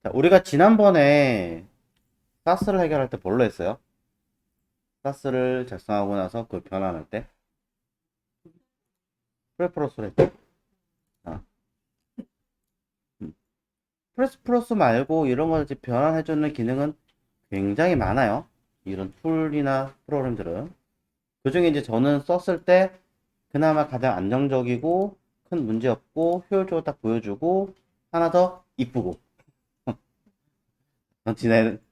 자, 우리가 지난번에 사스를 해결할 때 뭘로 했어요? 사스를 작성하고 나서 그걸 변환할 때 프레프로스로 했죠? 아, 음. 프레스프로스 말고 이런 걸 이제 변환해주는 기능은 굉장히 많아요. 이런 툴이나 프로그램들은. 그 중에 이제 저는 썼을 때 그나마 가장 안정적이고 큰 문제 없고 효율적으로 딱 보여주고 하나 더 이쁘고 전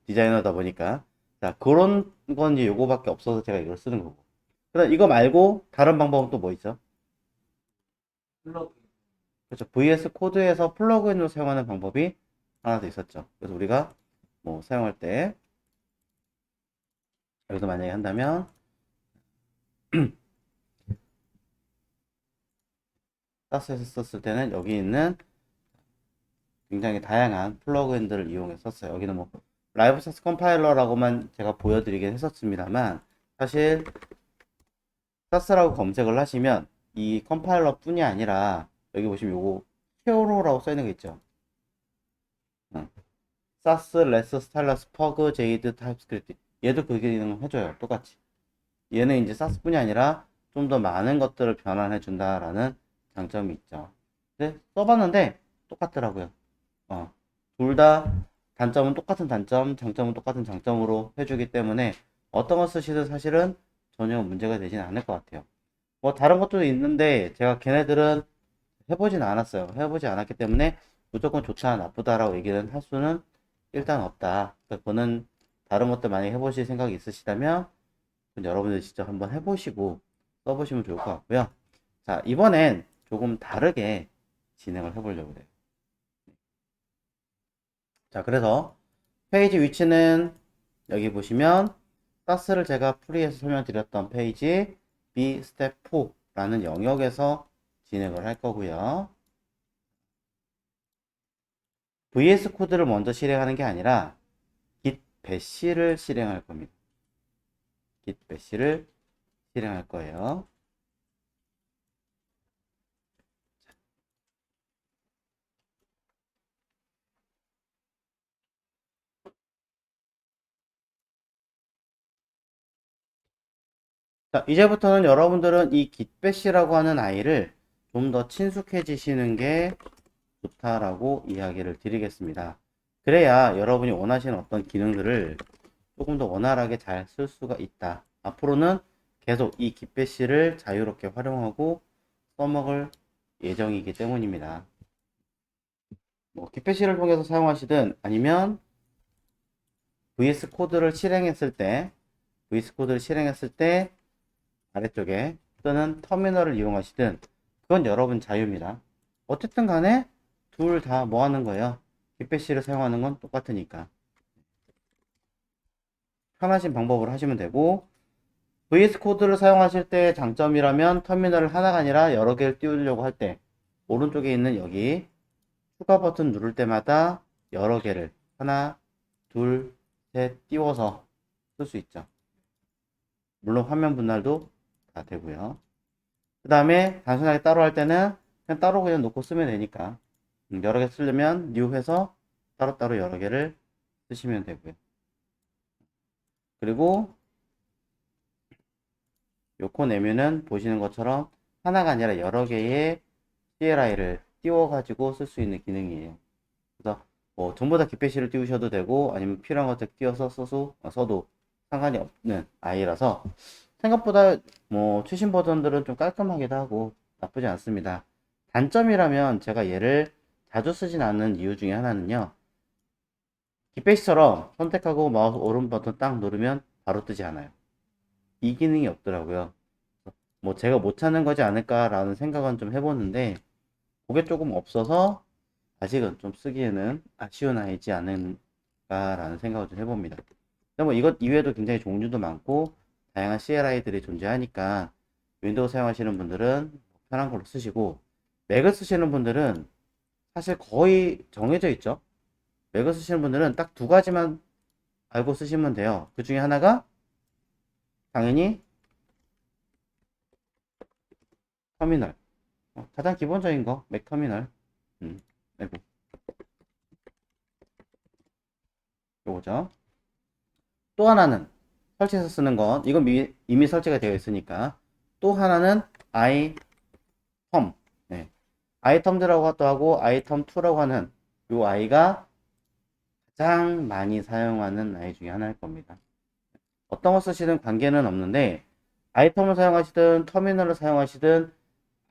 디자이너다 보니까 자 그런 건 이제 요거밖에 없어서 제가 이걸 쓰는 거고 그다음 이거 말고 다른 방법은 또 뭐 있죠? 플러그 그렇죠. VS 코드에서 플러그인으로 사용하는 방법이 하나 더 있었죠. 그래서 우리가 뭐 사용할 때 여기서 만약에 한다면 사스에서 썼을 때는 여기 있는 굉장히 다양한 플러그인들을 이용해서 썼어요. 여기는 뭐 라이브 사스 컴파일러라고만 제가 보여드리긴 했었습니다만 사실 사스라고 검색을 하시면 이 컴파일러 뿐이 아니라 여기 보시면 요거 히어로라고 써있는 거 있죠. 사스, 레스, 스타일러스, 퍼그, 제이드, 타입스크립트 얘도 그 기능 해줘요. 똑같이. 얘는 이제 사스뿐이 아니라 좀 더 많은 것들을 변환해 준다라는 장점이 있죠. 근데 써봤는데 똑같더라고요. 둘 다 단점은 똑같은 단점, 장점은 똑같은 장점으로 해주기 때문에 어떤 거 쓰시든 사실은 전혀 문제가 되진 않을 것 같아요. 뭐 다른 것도 있는데 제가 걔네들은 해보진 않았어요. 해보지 않았기 때문에 무조건 좋다, 나쁘다라고 얘기는 할 수는 일단 없다. 그러니까 그거는 다른 것들 많이 해보실 생각이 있으시다면 여러분들 직접 한번 해보시고 써보시면 좋을 것 같고요. 자, 이번엔 조금 다르게 진행을 해보려고 해요. 자, 그래서 페이지 위치는 여기 보시면 사스를 제가 프리에서 설명드렸던 페이지 B 스텝 4라는 영역에서 진행을 할 거고요. VS 코드를 먼저 실행하는 게 아니라 git bash를 실행할 겁니다. git bash를 실행할 거예요. 자, 이제부터는 여러분들은 이 git bash라고 하는 아이를 좀 더 친숙해지시는 게 좋다라고 이야기를 드리겠습니다. 그래야 여러분이 원하시는 어떤 기능들을 조금 더 원활하게 잘 쓸 수가 있다. 앞으로는 계속 이 깃배시를 자유롭게 활용하고 써먹을 예정이기 때문입니다. 뭐 깃배시를 통해서 사용하시든 아니면 VS 코드를 실행했을 때 VS 코드를 실행했을 때 아래쪽에 또는 터미널을 이용하시든 그건 여러분 자유입니다. 어쨌든 간에 둘 다 뭐 하는 거예요? 깃배시를 사용하는 건 똑같으니까 편하신 방법으로 하시면 되고 VS 코드를 사용하실 때 장점이라면 터미널을 하나가 아니라 여러 개를 띄우려고 할 때 오른쪽에 있는 여기 추가 버튼 누를 때마다 여러 개를 하나, 둘, 셋 띄워서 쓸 수 있죠. 물론 화면 분할도 다 되고요. 그 다음에 단순하게 따로 할 때는 그냥 따로 그냥 놓고 쓰면 되니까 여러 개 쓰려면 new 해서 따로따로 여러 개를 쓰시면 되고요. 그리고 요코 내면은 보시는 것처럼 하나가 아니라 여러 개의 CLI를 띄워가지고 쓸 수 있는 기능이에요. 그래서 뭐 전부 다 깃배시를 띄우셔도 되고 아니면 필요한 것들 띄워서 써도 상관이 없는 아이라서 생각보다 뭐 최신 버전들은 좀 깔끔하기도 하고 나쁘지 않습니다. 단점이라면 제가 얘를 자주 쓰진 않는 이유 중에 하나는요. 깃배시처럼 선택하고 마우스 오른 버튼 딱 누르면 바로 뜨지 않아요. 이 기능이 없더라고요. 뭐 제가 못 찾는 거지 않을까라는 생각은 좀 해보는데 그게 조금 없어서 아직은 좀 쓰기에는 아쉬운 아이지 않은가라는 생각을 좀 해봅니다. 근데 뭐 이것 이외에도 굉장히 종류도 많고 다양한 CLI들이 존재하니까 윈도우 사용하시는 분들은 편한 걸로 쓰시고 맥을 쓰시는 분들은 사실 거의 정해져 있죠. 맥을 쓰시는 분들은 딱 두 가지만 알고 쓰시면 돼요. 그 중에 하나가 당연히 터미널. 가장 기본적인 거, 맥 터미널. 아이고. 요거죠. 또 하나는 설치해서 쓰는 건 이건 이미 설치가 되어 있으니까 또 하나는 아이텀. 네. 아이텀즈라고 하고 아이텀2라고 하는 요 아이가 가장 많이 사용하는 아이 중에 하나일 겁니다. 어떤 거 쓰시든 관계는 없는데 아이텀을 사용하시든 터미널을 사용하시든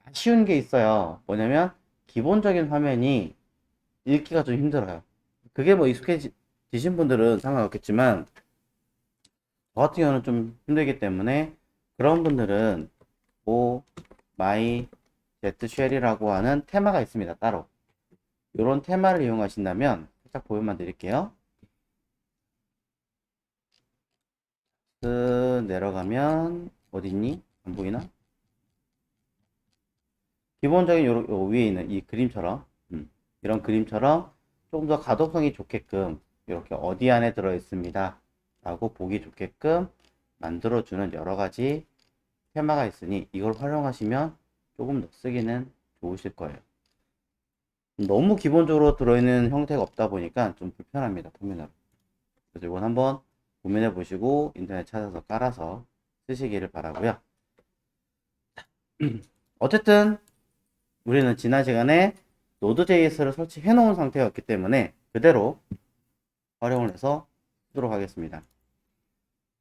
아쉬운 게 있어요. 뭐냐면 기본적인 화면이 읽기가 좀 힘들어요. 그게 뭐 익숙해지신 분들은 상관없겠지만 저 같은 경우는 좀 힘들기 때문에 그런 분들은 오 마이 제트쉘이라고 하는 테마가 있습니다. 따로 이런 테마를 이용하신다면 살짝 보여만 드릴게요. 내려가면 어딨니? 안 보이나? 기본적인 요 위에 있는 이 그림처럼 이런 그림처럼 조금 더 가독성이 좋게끔 이렇게 어디 안에 들어 있습니다 라고 보기 좋게끔 만들어주는 여러가지 테마가 있으니 이걸 활용하시면 조금 더 쓰기는 좋으실 거예요. 너무 기본적으로 들어있는 형태가 없다 보니까 좀 불편합니다. 터미널. 그래서 이건 한번 고민해 보시고 인터넷 찾아서 깔아서 쓰시기를 바라고요. 어쨌든 우리는 지난 시간에 Node.js를 설치해 놓은 상태였기 때문에 그대로 활용을 해서 쓰도록 하겠습니다.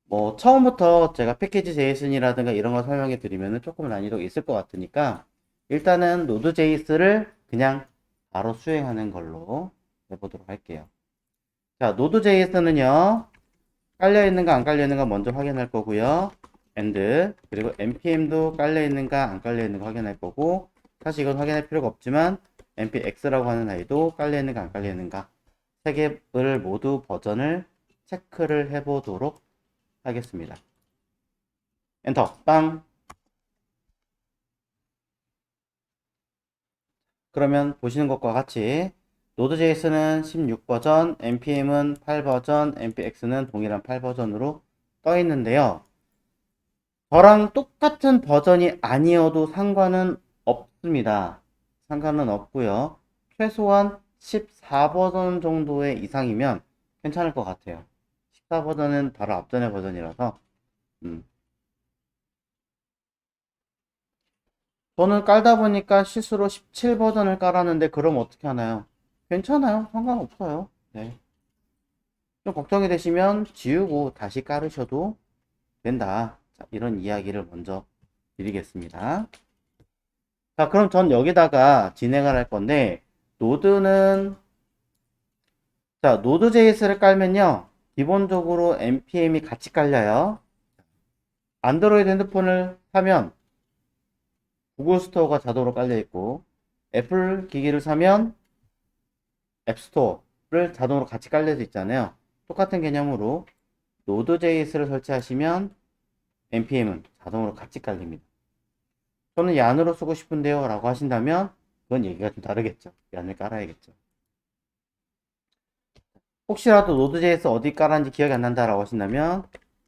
뭐 처음부터 제가 패키지 JSON이라든가 이런 걸 설명해 드리면 조금 난이도가 있을 것 같으니까 일단은 Node.js를 그냥 바로 수행하는 걸로 해보도록 할게요. 자, Node.js는요 깔려있는가 안 깔려있는가 먼저 확인할 거고요. and 그리고 npm도 깔려있는가 안 깔려있는가 확인할 거고 사실 이건 확인할 필요가 없지만 npx라고 하는 아이도 깔려있는가 안 깔려있는가 세 개를 모두 버전을 체크를 해보도록 하겠습니다. 엔터 빵. 그러면 보시는 것과 같이 Node.js는 16버전, npm은 8버전, npx는 동일한 8버전으로 떠 있는데요. 저랑 똑같은 버전이 아니어도 상관은 없습니다. 상관은 없고요. 최소한 14버전 정도의 이상이면 괜찮을 것 같아요. 14버전은 바로 앞전의 버전이라서 저는 깔다 보니까 실수로 17버전을 깔았는데 그럼 어떻게 하나요? 괜찮아요. 상관없어요. 네. 좀 걱정이 되시면 지우고 다시 깔으셔도 된다. 자, 이런 이야기를 먼저 드리겠습니다. 자, 그럼 전 여기다가 진행을 할 건데, Node.js를 깔면요, 기본적으로 npm이 같이 깔려요. 안드로이드 핸드폰을 사면 구글 스토어가 자동으로 깔려 있고, 애플 기기를 사면 앱스토어를 자동으로 같이 깔려져 있잖아요. 똑같은 개념으로 Node.js를 설치하시면 npm은 자동으로 같이 깔립니다. 저는 얀으로 쓰고 싶은데요 라고 하신다면 그건 얘기가 좀 다르겠죠. 얀을 깔아야겠죠. 혹시라도 Node.js 어디 깔았는지 기억이 안 난다 라고 하신다면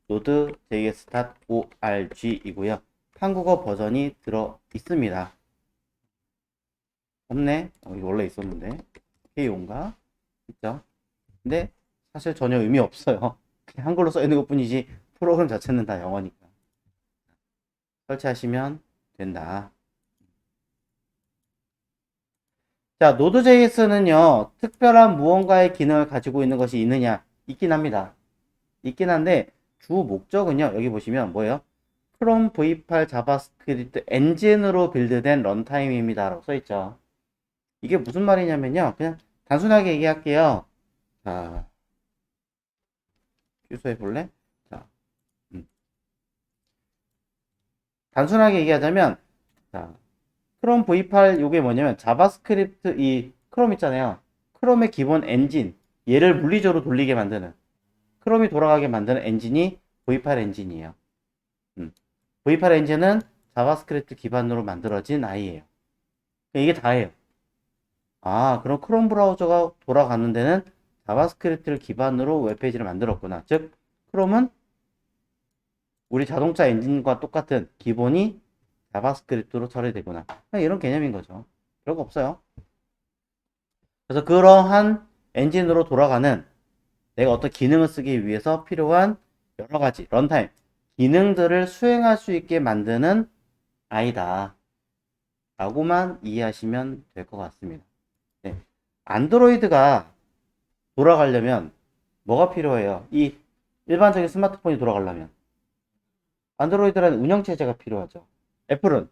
nodejs.org 이고요. 한국어 버전이 들어 있습니다. 없네? 여기 원래 있었는데 K5인가? 있죠? 근데 사실 전혀 의미 없어요. 그냥 한글로 써 있는 것 뿐이지 프로그램 자체는 다 영어니까. 설치하시면 된다. 자, Node.js는요, 특별한 무언가의 기능을 가지고 있는 것이 있느냐? 있긴 합니다. 있긴 한데, 주 목적은요, 여기 보시면 뭐예요? Chrome V8 자바스크립트 엔진으로 빌드된 런타임입니다. 라고 써있죠. 이게 무슨 말이냐면요, 그냥 단순하게 얘기할게요. 자, 취소해 볼래? 자, 단순하게 얘기하자면, 자, 크롬 V8 요게 뭐냐면 자바스크립트 이 크롬 있잖아요. 크롬의 기본 엔진 얘를 물리적으로 돌리게 만드는 크롬이 돌아가게 만드는 엔진이 V8 엔진이에요. V8 엔진은 자바스크립트 기반으로 만들어진 아이예요. 이게 다예요. 아, 그럼 크롬 브라우저가 돌아가는 데는 자바스크립트를 기반으로 웹페이지를 만들었구나. 즉, 크롬은 우리 자동차 엔진과 똑같은 기본이 자바스크립트로 처리되구나. 이런 개념인 거죠. 별거 없어요. 그래서 그러한 엔진으로 돌아가는 내가 어떤 기능을 쓰기 위해서 필요한 여러 가지 런타임 기능들을 수행할 수 있게 만드는 아이다 라고만 이해하시면 될 것 같습니다. 네. 안드로이드가 돌아가려면 뭐가 필요해요? 이 일반적인 스마트폰이 돌아가려면 안드로이드라는 운영체제가 필요하죠. 애플은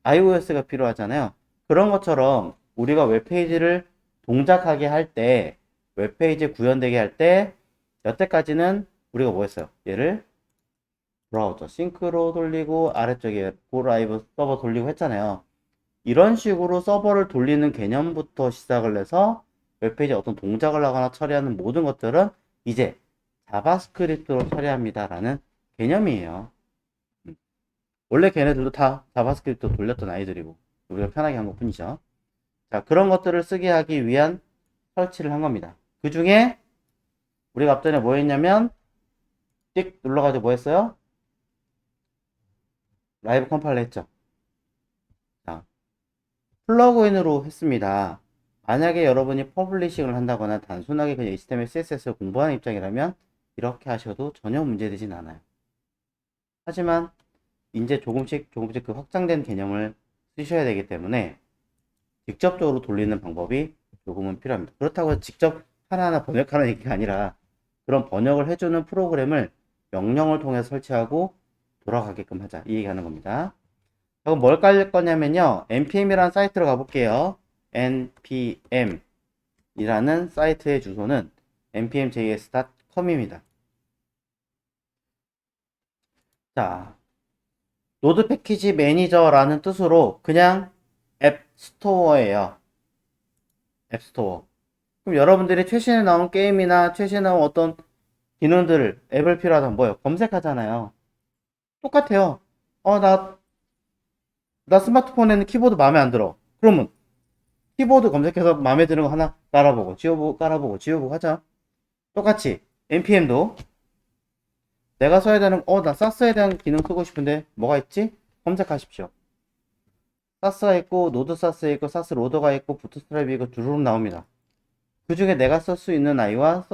iOS가 필요하잖아요. 그런 것처럼 우리가 웹페이지를 동작하게 할 때, 웹페이지 구현되게 할 때, 여태까지는 우리가 뭐 했어요? 얘를 브라우저, 싱크로 돌리고 아래쪽에 고라이브 서버 돌리고 했잖아요. 이런 식으로 서버를 돌리는 개념부터 시작을 해서 웹페이지에 어떤 동작을 하거나 처리하는 모든 것들은 이제 자바스크립트로 처리합니다라는 개념이에요. 원래 걔네들도 다 자바스크립트 돌렸던 아이들이고 우리가 편하게 한 것 뿐이죠. 자, 그런 것들을 쓰게 하기 위한 설치를 한 겁니다. 그 중에 우리가 앞전에 뭐 했냐면 찍 눌러가지고 뭐 했어요? 라이브 컴파일러 했죠. 자, 플러그인으로 했습니다. 만약에 여러분이 퍼블리싱을 한다거나 단순하게 그냥 HTML, CSS를 공부하는 입장이라면 이렇게 하셔도 전혀 문제되진 않아요. 하지만 이제 조금씩 그 확장된 개념을 쓰셔야 되기 때문에 직접적으로 돌리는 방법이 조금은 필요합니다. 그렇다고 직접 하나하나 번역하는 얘기가 아니라 그런 번역을 해주는 프로그램을 명령을 통해 설치하고 돌아가게끔 하자. 이 얘기하는 겁니다. 그럼 뭘 깔릴 거냐면요. npm이라는 사이트로 가볼게요. npm 이라는 사이트의 주소는 npmjs.com입니다. 자, 노드 패키지 매니저라는 뜻으로 그냥 앱 스토어예요. 앱 스토어. 그럼 여러분들이 최신에 나온 게임이나 최신에 나온 어떤 기능들을 앱을 필요하다면 뭐예요? 검색하잖아요. 똑같아요. 나 스마트폰에는 키보드 마음에 안 들어. 그러면 키보드 검색해서 마음에 드는 거 하나 깔아보고 지워보고 깔아보고 지워보고 하자. 똑같이 npm도 내가 써야 되는 나 사스에 대한 기능 쓰고 싶은데 뭐가 있지? 검색하십시오. 사스가 있고 노드 사스 있고 사스 로더가 있고 부트스트랩이 있고 주르륵 나옵니다. 그 중에 내가 쓸 수 있는 아이와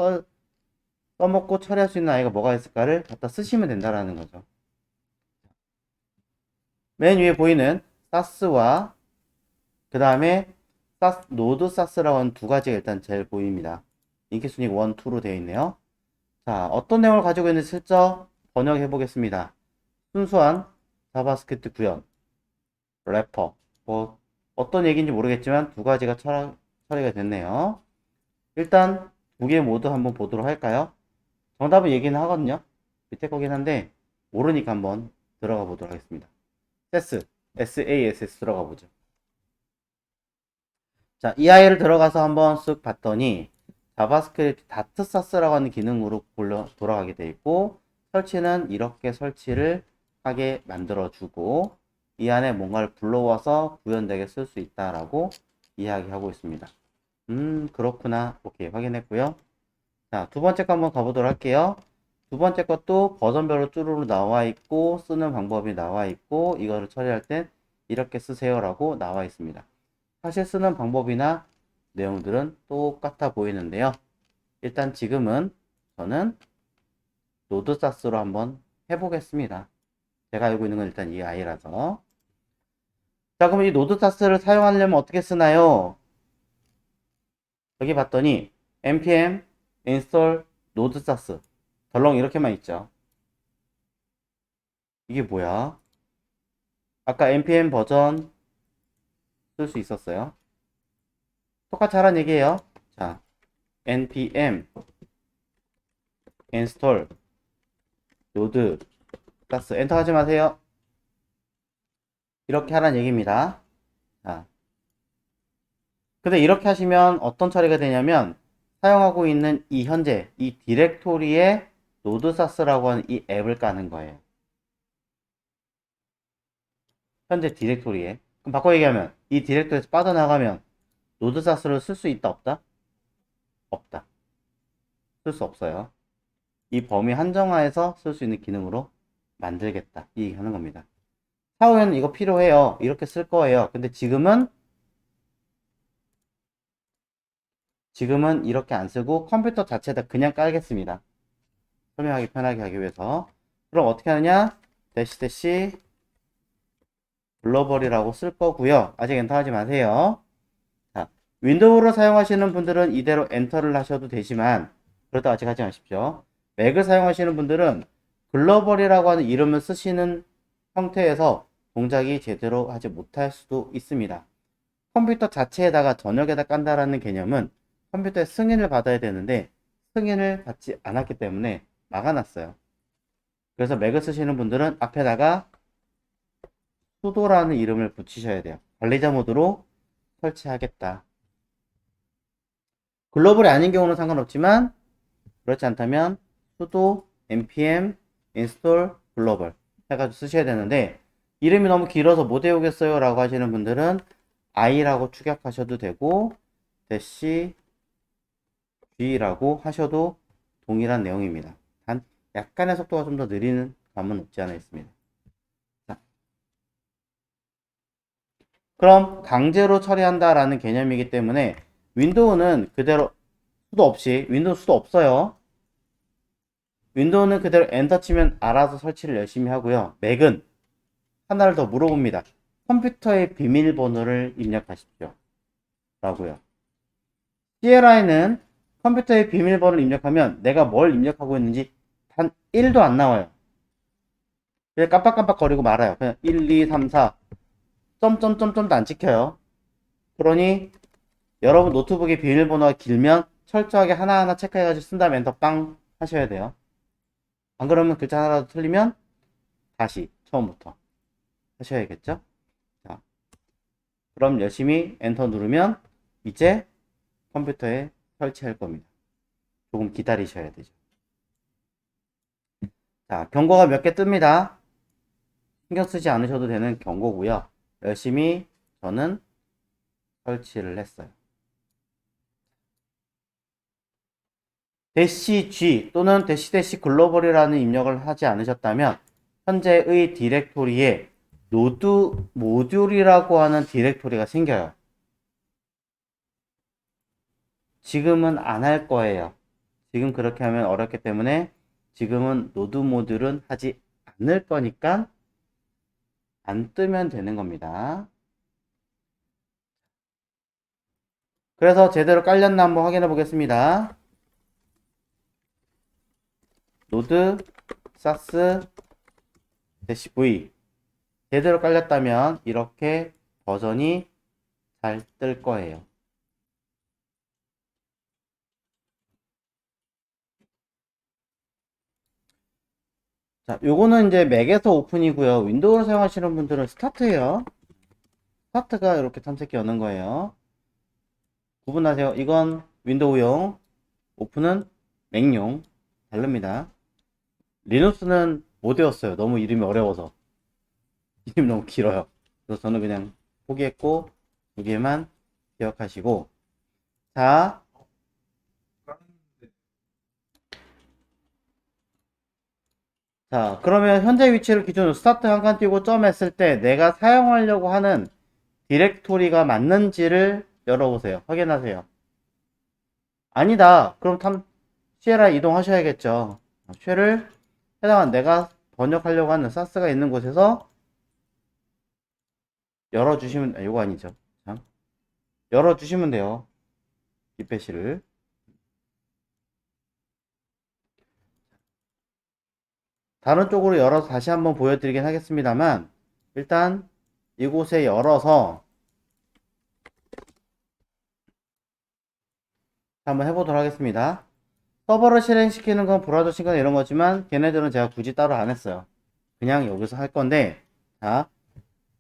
써먹고 처리할 수 있는 아이가 뭐가 있을까를 갖다 쓰시면 된다라는 거죠. 맨 위에 보이는 사스와 그 다음에 노드 사스라고 하는 두 가지가 일단 제일 보입니다. 인기 순위 1, 2로 되어 있네요. 자, 어떤 내용을 가지고 있는지 슬쩍 번역해 보겠습니다. 순수한 자바스크립트 구현, 래퍼, 뭐 어떤 얘기인지 모르겠지만 두 가지가 처리가 됐네요. 일단 두 개 모두 한번 보도록 할까요? 정답은 얘기는 하거든요. 밑에 거긴 한데 모르니까 한번 들어가 보도록 하겠습니다. SASS 들어가 보죠. 자, 이 아이를 들어가서 한번 쓱 봤더니 자바스크립트 다트사스라고 하는 기능으로 돌아가게 되어 있고 설치는 이렇게 설치를 하게 만들어 주고 이 안에 뭔가를 불러와서 구현되게 쓸 수 있다라고 이야기하고 있습니다. 그렇구나. 오케이, 확인했고요. 자, 두 번째 거 한번 가보도록 할게요. 두 번째 것도 버전별로 쭈루루 나와 있고 쓰는 방법이 나와 있고 이거를 처리할 땐 이렇게 쓰세요라고 나와 있습니다. 사실 쓰는 방법이나 내용들은 똑같아 보이는데요. 일단 지금은 저는 노드사스로 한번 해보겠습니다. 제가 알고 있는 건 일단 이 아이라서. 자, 그럼 이 노드사스를 사용하려면 어떻게 쓰나요? 여기 봤더니 npm install 노드사스 덜렁 이렇게만 있죠. 이게 뭐야? 아까 npm 버전 쓸 수 있었어요. 똑같이 하라는 얘기예요. 자, npm install 노드 사스 엔터 하지 마세요. 이렇게 하라는 얘기입니다. 자, 근데 이렇게 하시면 어떤 처리가 되냐면 사용하고 있는 이 현재 이 디렉토리에 노드사스라고 하는 이 앱을 까는 거예요. 현재 디렉토리에. 그럼 바꿔 얘기하면 이 디렉토리에서 빠져나가면 노드사스를 쓸 수 있다 없다? 없다. 쓸 수 없어요. 이 범위 한정하에서 쓸 수 있는 기능으로 만들겠다. 이 얘기 하는 겁니다. 차후에는 이거 필요해요. 이렇게 쓸 거예요. 근데 지금은 지금은 이렇게 안 쓰고 컴퓨터 자체에다 그냥 깔겠습니다. 설명하기 편하게 하기 위해서. 그럼 어떻게 하느냐? 대시 글로벌이라고 쓸 거고요. 아직 엔터 하지 마세요. 자, 윈도우를 사용하시는 분들은 이대로 엔터를 하셔도 되지만 그렇다고 아직 하지 마십시오. 맥을 사용하시는 분들은 글로벌이라고 하는 이름을 쓰시는 형태에서 동작이 제대로 하지 못할 수도 있습니다. 컴퓨터 자체에다가 전역에다 깐다라는 개념은 컴퓨터의 승인을 받아야 되는데 승인을 받지 않았기 때문에 막아놨어요. 그래서 맥을 쓰시는 분들은 앞에다가 수도라는 이름을 붙이셔야 돼요. 관리자 모드로 설치하겠다. 글로벌이 아닌 경우는 상관없지만 그렇지 않다면 sudo npm install global 해가지고 쓰셔야 되는데 이름이 너무 길어서 못 외우겠어요 라고 하시는 분들은 i라고 축약하셔도 되고 대시 g라고 하셔도 동일한 내용입니다. 단 약간의 속도가 좀 더 느리는 감은 없지 않아 있습니다. 자, 그럼 강제로 처리한다라는 개념이기 때문에 윈도우는 그대로 수도 없이 윈도우 수도 없어요. 윈도우는 그대로 엔터 치면 알아서 설치를 열심히 하고요. 맥은 하나를 더 물어봅니다. 컴퓨터의 비밀번호를 입력하십시오. 라고요. CLI는 컴퓨터의 비밀번호를 입력하면 내가 뭘 입력하고 있는지 단 1도 안 나와요. 그냥 깜빡깜빡 거리고 말아요. 그냥 1, 2, 3, 4 점점점점도 안 찍혀요. 그러니 여러분 노트북의 비밀번호가 길면 철저하게 하나하나 체크해가지고 쓴 다음에 엔터 빵 하셔야 돼요. 안 그러면 글자 하나라도 틀리면 다시 처음부터 하셔야겠죠? 자, 그럼 열심히 엔터 누르면 이제 컴퓨터에 설치할 겁니다. 조금 기다리셔야 되죠. 자, 경고가 몇 개 뜹니다. 신경 쓰지 않으셔도 되는 경고고요. 열심히 저는 설치를 했어요. 대시 G 또는 대시 글로벌이라는 입력을 하지 않으셨다면 현재의 디렉토리에 노드 모듈이라고 하는 디렉토리가 생겨요. 지금은 안 할 거예요. 지금 그렇게 하면 어렵기 때문에 지금은 노드 모듈은 하지 않을 거니까 안 뜨면 되는 겁니다. 그래서 제대로 깔렸나 한번 확인해 보겠습니다. 노드 사스 대시 v 제대로 깔렸다면 이렇게 버전이 잘 뜰 거예요. 자, 요거는 이제 맥에서 오픈이고요. 윈도우를 사용하시는 분들은 스타트예요. 스타트가 이렇게 탐색기 여는 거예요. 구분하세요. 이건 윈도우용, 오픈은 맥용 다릅니다. 리눅스는 못 외웠어요. 너무 이름이 어려워서. 이름이 너무 길어요. 그래서 저는 그냥 포기했고 두 개만 기억하시고 자, 그러면 현재 위치를 기준으로 스타트 한 칸 띄고 점 했을 때 내가 사용하려고 하는 디렉토리가 맞는지를 열어보세요. 확인하세요. 아니다. 그럼 CLI 이동하셔야겠죠. 쉘을 해당한 내가 번역하려고 하는 사스가 있는 곳에서 열어주시면, 이거 아니죠. 자, 열어주시면 돼요. 깃배시를. 다른 쪽으로 열어서 다시 한번 보여드리긴 하겠습니다만, 일단 이곳에 열어서 한번 해보도록 하겠습니다. 서버를 실행시키는 건 브라우저 시간 이런 거지만 걔네들은 제가 굳이 따로 안 했어요. 그냥 여기서 할 건데, 자,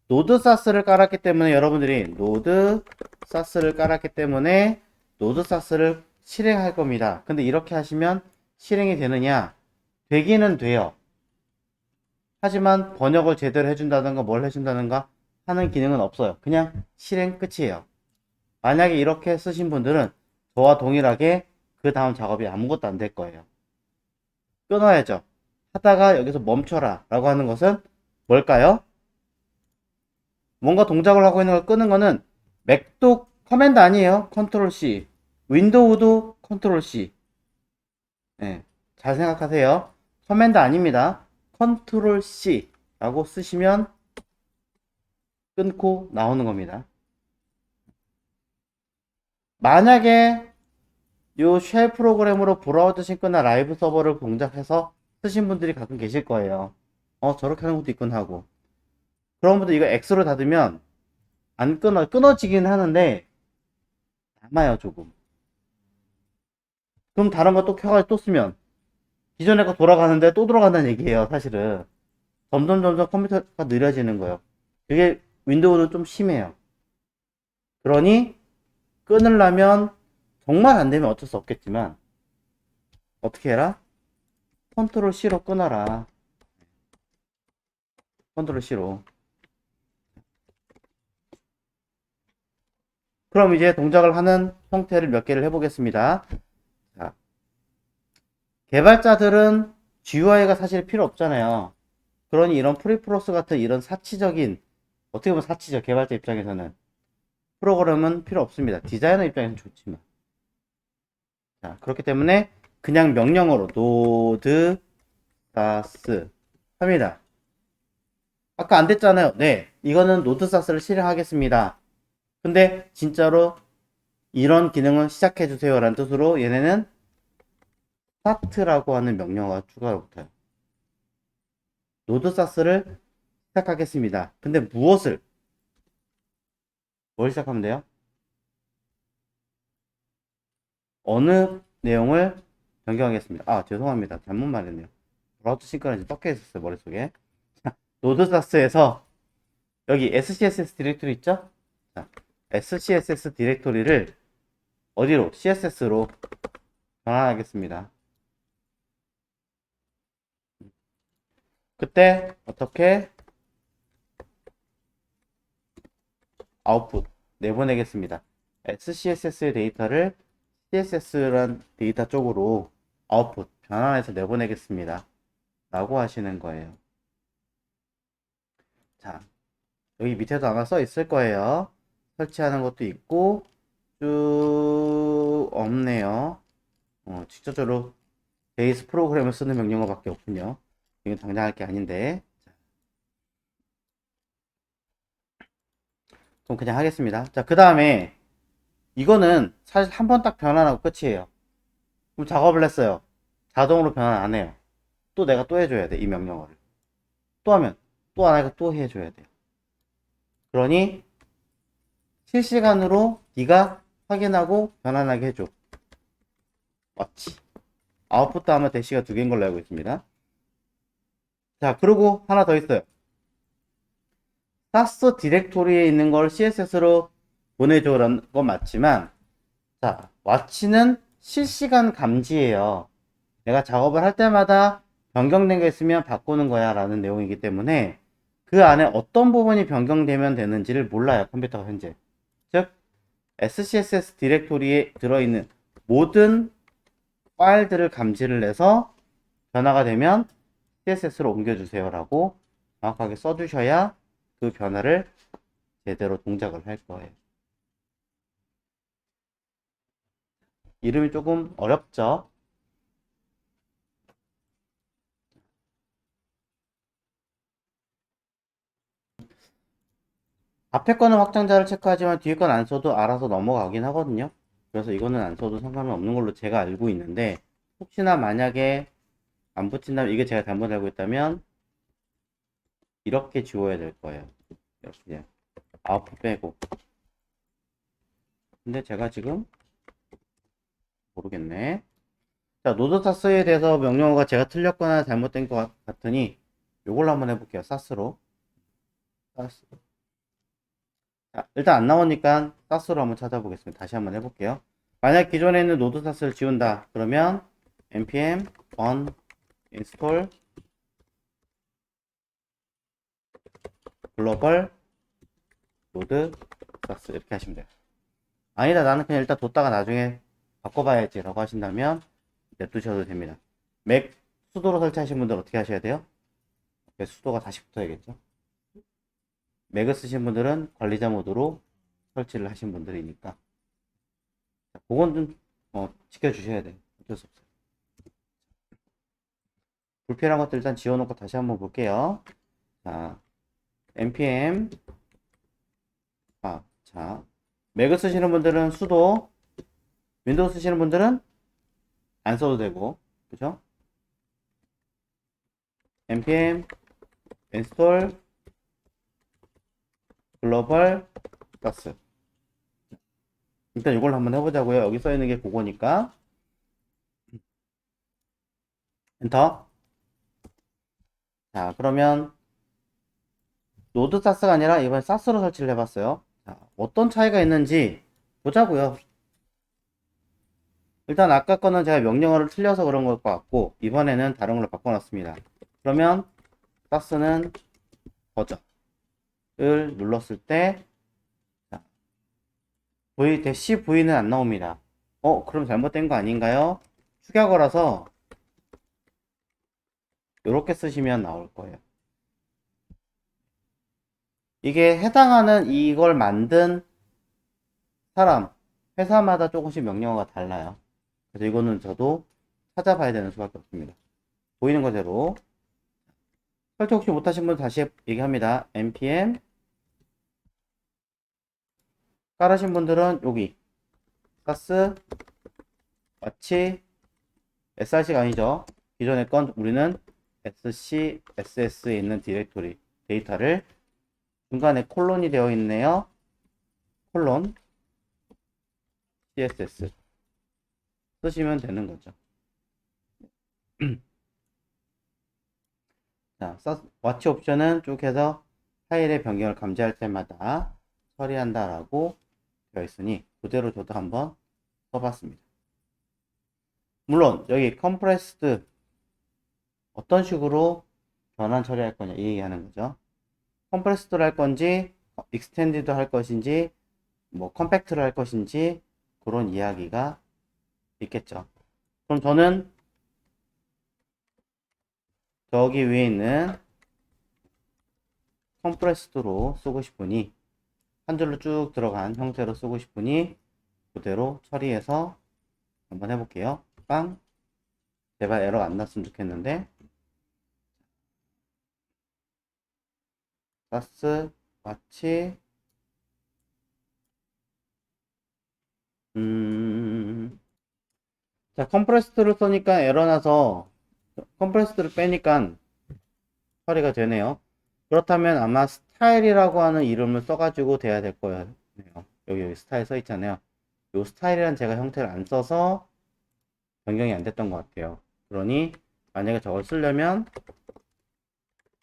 노드 사스를 깔았기 때문에 여러분들이 노드 사스를 깔았기 때문에 노드 사스를 실행할 겁니다. 근데 이렇게 하시면 실행이 되느냐? 되기는 돼요. 하지만 번역을 제대로 해준다든가 뭘 해준다든가 하는 기능은 없어요. 그냥 실행 끝이에요. 만약에 이렇게 쓰신 분들은 저와 동일하게 그 다음 작업이 아무것도 안 될 거예요. 끊어야죠. 하다가 여기서 멈춰라 라고 하는 것은 뭘까요? 뭔가 동작을 하고 있는 걸 끄는 거는 맥도 커맨드 아니에요. 컨트롤 C. 윈도우도 컨트롤 C. 네, 잘 생각하세요. 커맨드 아닙니다. 컨트롤 C 라고 쓰시면 끊고 나오는 겁니다. 만약에 요 쉘 프로그램으로 브라우저 싱크나 라이브 서버를 동작해서 쓰신 분들이 가끔 계실 거예요. 저렇게 하는 것도 있군 하고. 그런 분들 이거 X로 닫으면 안 끊어지긴 하는데 남아요, 조금. 그럼 다른 거 또 켜가지고 또 쓰면 기존에 거 돌아가는데 또 돌아간다는 얘기예요, 사실은. 점점 컴퓨터가 느려지는 거예요. 그게 윈도우는 좀 심해요. 그러니 끊으려면 정말 안 되면 어쩔 수 없겠지만 어떻게 해라? 컨트롤 C로 끊어라. 컨트롤 C로. 그럼 이제 동작을 하는 형태를 몇 개를 해보겠습니다. 자, 개발자들은 GUI가 사실 필요 없잖아요. 그러니 이런 프리프로스 같은 이런 사치적인, 어떻게 보면 사치적, 개발자 입장에서는 프로그램은 필요 없습니다. 디자이너 입장에서는 좋지만. 자, 그렇기 때문에 그냥 명령어로 node 사스 합니다. 아까 안 됐잖아요. 네, 이거는 node 사스를 실행하겠습니다. 근데 진짜로 이런 기능은 시작해 주세요 라는 뜻으로 얘네는 start라고 하는 명령어가 추가로 붙어요. node 사스를 시작하겠습니다. 근데 뭘 시작하면 돼요? 어느 내용을 변경하겠습니다. 아, 죄송합니다. 잘못 말했네요. 브라우저 싱크가 섞여 있었어요, 머릿속에. 자, 노드사스에서 여기 SCSS 디렉토리 있죠? 자, SCSS 디렉토리를 어디로? CSS로 변환하겠습니다. 그때 어떻게 아웃풋 내보내겠습니다. SCSS의 데이터를 CSS란 데이터 쪽으로 아웃풋 변환해서 내보내겠습니다. 라고 하시는 거예요. 자, 여기 밑에도 아마 써 있을 거예요. 설치하는 것도 있고 쭉 없네요. 직접적으로 베이스 프로그램을 쓰는 명령어밖에 없군요. 이건 당장 할 게 아닌데. 그럼 그냥 하겠습니다. 자, 그 다음에 이거는 사실 한 번 딱 변환하고 끝이에요. 그럼 작업을 했어요. 자동으로 변환 안 해요. 또 내가 또 해줘야 돼, 이 명령어를. 또 하면 또 안 하고 또 해줘야 돼요. 그러니 실시간으로 네가 확인하고 변환하게 해줘. 맞지? 아웃풋도 아마 대시가 두 개인 걸로 알고 있습니다. 자, 그리고 하나 더 있어요. 사스 디렉토리에 있는 걸 CSS로 보내줘라는 건 맞지만, 자, 왓치는 실시간 감지예요. 내가 작업을 할 때마다 변경된 게 있으면 바꾸는 거야 라는 내용이기 때문에 그 안에 어떤 부분이 변경되면 되는지를 몰라요, 컴퓨터가 현재. 즉, SCSS 디렉토리에 들어있는 모든 파일들을 감지를 해서 변화가 되면 CSS로 옮겨주세요 라고 정확하게 써주셔야 그 변화를 제대로 동작을 할 거예요. 이름이 조금 어렵죠? 앞에 거는 확장자를 체크하지만 뒤에 건 안 써도 알아서 넘어가긴 하거든요. 그래서 이거는 안 써도 상관은 없는 걸로 제가 알고 있는데 혹시나 만약에 안 붙인다면 이게 제가 잘못 알고 있다면 이렇게 지워야 될 거예요. 이렇게 아웃풋 빼고. 근데 제가 지금 모르겠네. 자, 노드사스에 대해서 명령어가 제가 틀렸거나 잘못된 것 같으니 요걸로 한번 해볼게요. 사스로. 사스. 자, 일단 안 나오니까 사스로 한번 찾아보겠습니다. 다시 한번 해볼게요. 만약 기존에 있는 노드사스를 지운다. 그러면 npm install 글로벌 노드사스 이렇게 하시면 돼요. 아니다, 나는 그냥 일단 뒀다가 나중에 바꿔봐야지 라고 하신다면 냅두셔도 됩니다. 맥 수도로 설치하신 분들 어떻게 하셔야 돼요? 수도가 다시 붙어야겠죠. 맥을 쓰신 분들은 관리자 모드로 설치를 하신 분들이니까 그건 좀 지켜주셔야 돼요. 어쩔 수 없어요. 불필요한 것들 일단 지워놓고 다시 한번 볼게요. 자, npm 자, 맥을 쓰시는 분들은 수도, 윈도우 쓰시는 분들은 안 써도 되고, 그죠? npm install global sas. 일단 이걸 한번 해보자고요. 여기 써 있는 게 그거니까. 엔터. 자, 그러면 노드 사스가 아니라 이번에 사스로 설치를 해봤어요. 자, 어떤 차이가 있는지 보자고요. 일단 아까 거는 제가 명령어를 틀려서 그런 것 같고, 이번에는 다른 걸로 바꿔놨습니다. 그러면 사스는 버전을 눌렀을 때 -v는 안 나옵니다. 그럼 잘못된 거 아닌가요? 축약어라서 이렇게 쓰시면 나올 거예요. 이게 해당하는 이걸 만든 사람, 회사마다 조금씩 명령어가 달라요. 그래서 이거는 저도 찾아봐야 되는 수밖에 없습니다. 보이는 거대로 설치 혹시 못하신 분 다시 얘기합니다. npm 깔으신 분들은 여기 사스 마치 src가 아니죠. 기존에 건 우리는 scss에 있는 디렉토리 데이터를 중간에 콜론이 되어 있네요. 콜론 css 쓰시면 되는 거죠. 자, watch 옵션은 쭉 해서 파일의 변경을 감지할 때마다 처리한다라고 되어 있으니 그대로 저도 한번 써봤습니다. 물론 여기 compressed 어떤 식으로 변환 처리할 거냐 이 얘기하는 거죠. 컴프레스드를 할 건지 익스텐디드 할 것인지 뭐 컴팩트를 할 것인지 그런 이야기가 있겠죠. 그럼 저는 저기 위에 있는 컴프레스드로 쓰고 싶으니 한 줄로 쭉 들어간 형태로 쓰고 싶으니 그대로 처리해서 한번 해볼게요. 빵. 제발 에러가 안 났으면 좋겠는데 사스 마치 자, 컴프레스드를 쓰니까 에러 나서 컴프레스드를 빼니까 처리가 되네요. 그렇다면 아마 스타일이라고 하는 이름을 써가지고 돼야 될 거예요. 여기 스타일 써 있잖아요. 이 스타일이란 제가 형태를 안 써서 변경이 안 됐던 것 같아요. 그러니 만약에 저걸 쓰려면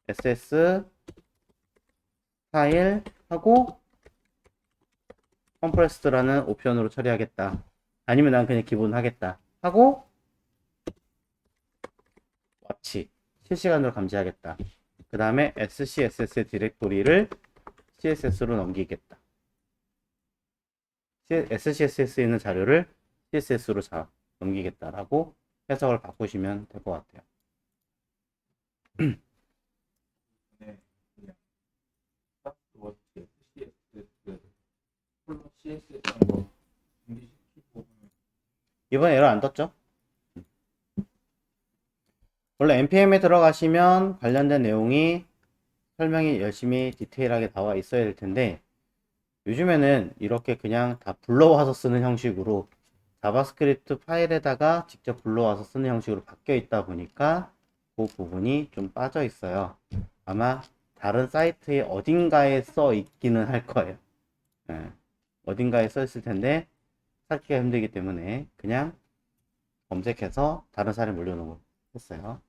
ss 스타일 하고 컴프레스드라는 옵션으로 처리하겠다. 아니면 난 그냥 기본 하겠다. 하고 watch 실시간으로 감지하겠다. 그 다음에 scss 디렉토리를 css로 넘기겠다. scss에 있는 자료를 css로 넘기겠다라고 해석을 바꾸시면 될 것 같아요. 네, 그냥 워치 CSS 콜론 CSS 한번 준비시키고 이번 에러 안 떴죠? 원래 npm에 들어가시면 관련된 내용이 설명이 열심히 디테일하게 나와 있어야 될 텐데 요즘에는 이렇게 그냥 다 불러와서 쓰는 형식으로 자바스크립트 파일에다가 직접 불러와서 쓰는 형식으로 바뀌어 있다 보니까 그 부분이 좀 빠져 있어요. 아마 다른 사이트에 어딘가에 써 있기는 할 거예요. 어딘가에 써 있을 텐데 찾기가 힘들기 때문에 그냥 검색해서 다른 사람이 올려놓은 거 했어요.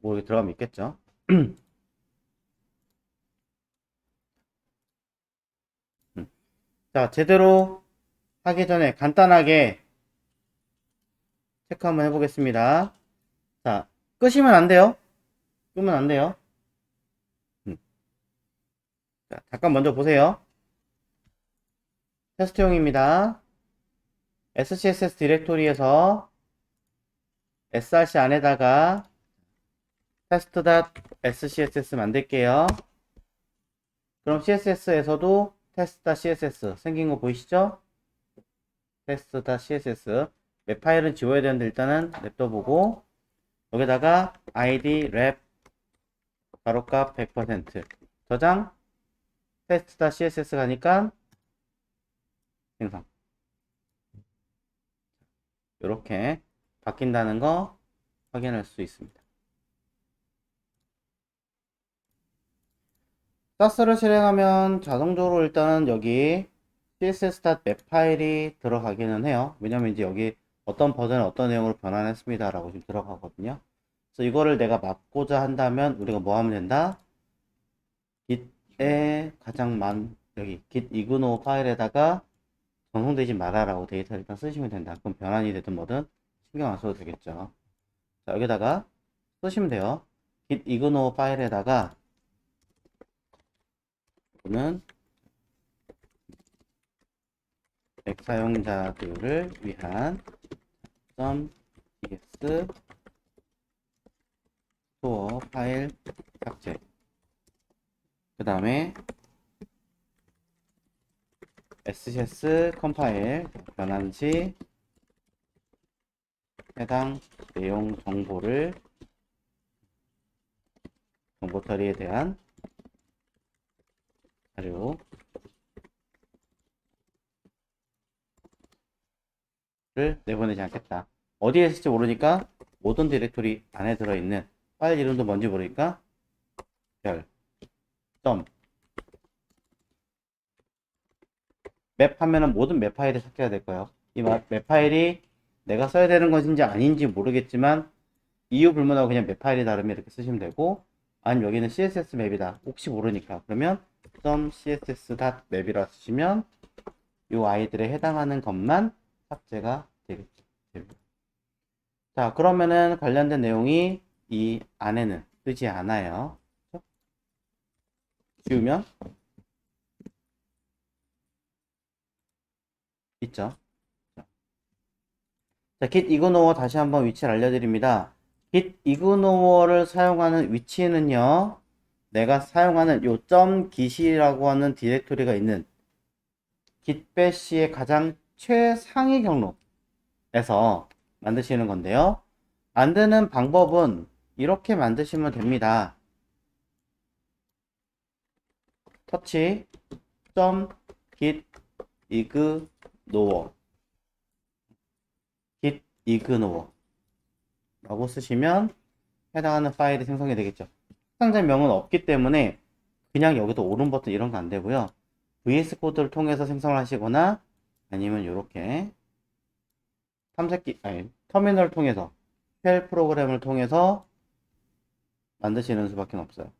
뭐 여기 들어가면 있겠죠. 자, 제대로 하기 전에 간단하게 체크 한번 해보겠습니다. 자, 끄시면 안 돼요. 끄면 안 돼요. 자, 잠깐 먼저 보세요. 테스트용입니다. scss 디렉토리에서 src 안에다가 test.scss 만들게요. 그럼 css에서도 test.css 생긴 거 보이시죠? test.css 웹 파일은 지워야 되는데 일단은 냅둬보고 여기다가 id 랩 가로값 100% 저장 test.css 가니까 생성 이렇게 바뀐다는 거 확인할 수 있습니다. 사스를 실행하면 자동적으로 일단은 여기 css.map 파일이 들어가기는 해요. 왜냐면 이제 여기 어떤 버전에 어떤 내용으로 변환했습니다 라고 지금 들어가거든요. 그래서 이거를 내가 막고자 한다면 우리가 뭐 하면 된다? git에 여기 git ignore 파일에다가 전송되지 마라라고 데이터를 일단 쓰시면 된다. 그럼 변환이 되든 뭐든 신경 안 써도 되겠죠. 자, 여기다가 쓰시면 돼요. git ignore 파일에다가 이거는 맥 사용자들을 위한 .ts 스토어 파일 삭제 그 다음에 scs 컴파일 변환 시 해당 내용 정보를 정보 처리에 대한 자료를 내보내지 않겠다. 어디에 있을지 모르니까 모든 디렉토리 안에 들어있는 파일 이름도 뭔지 모르니까 별 점 맵 하면은 모든 맵 파일이 삭제가 될 거예요. 이 맵 파일이 내가 써야 되는 것인지 아닌지 모르겠지만 이유 불문하고 그냥 맵 파일이 다르면 이렇게 쓰시면 되고 아니면 여기는 css 맵이다 혹시 모르니까 그러면 .css.map이라 쓰시면 이 아이들에 해당하는 것만 삭제가 되겠죠. 자 그러면은 관련된 내용이 이 안에는 뜨지 않아요. 그렇죠? 지우면 있죠. 자, git ignore 다시 한번 위치를 알려드립니다. git ignore를 사용하는 위치는요, 내가 사용하는 요 .git이라고 하는 디렉토리가 있는 git bash의 가장 최상위 경로에서 만드시는 건데요. 만드는 방법은 이렇게 만드시면 됩니다. touch .git ignore git ignore 라고 쓰시면 해당하는 파일이 생성이 되겠죠. 사용자명은 없기 때문에 그냥 여기도 오른 버튼 이런 거 안 되고요. VS 코드를 통해서 생성을 하시거나 아니면 이렇게 터미널을 통해서 쉘 프로그램을 통해서 만드시는 수밖에 없어요.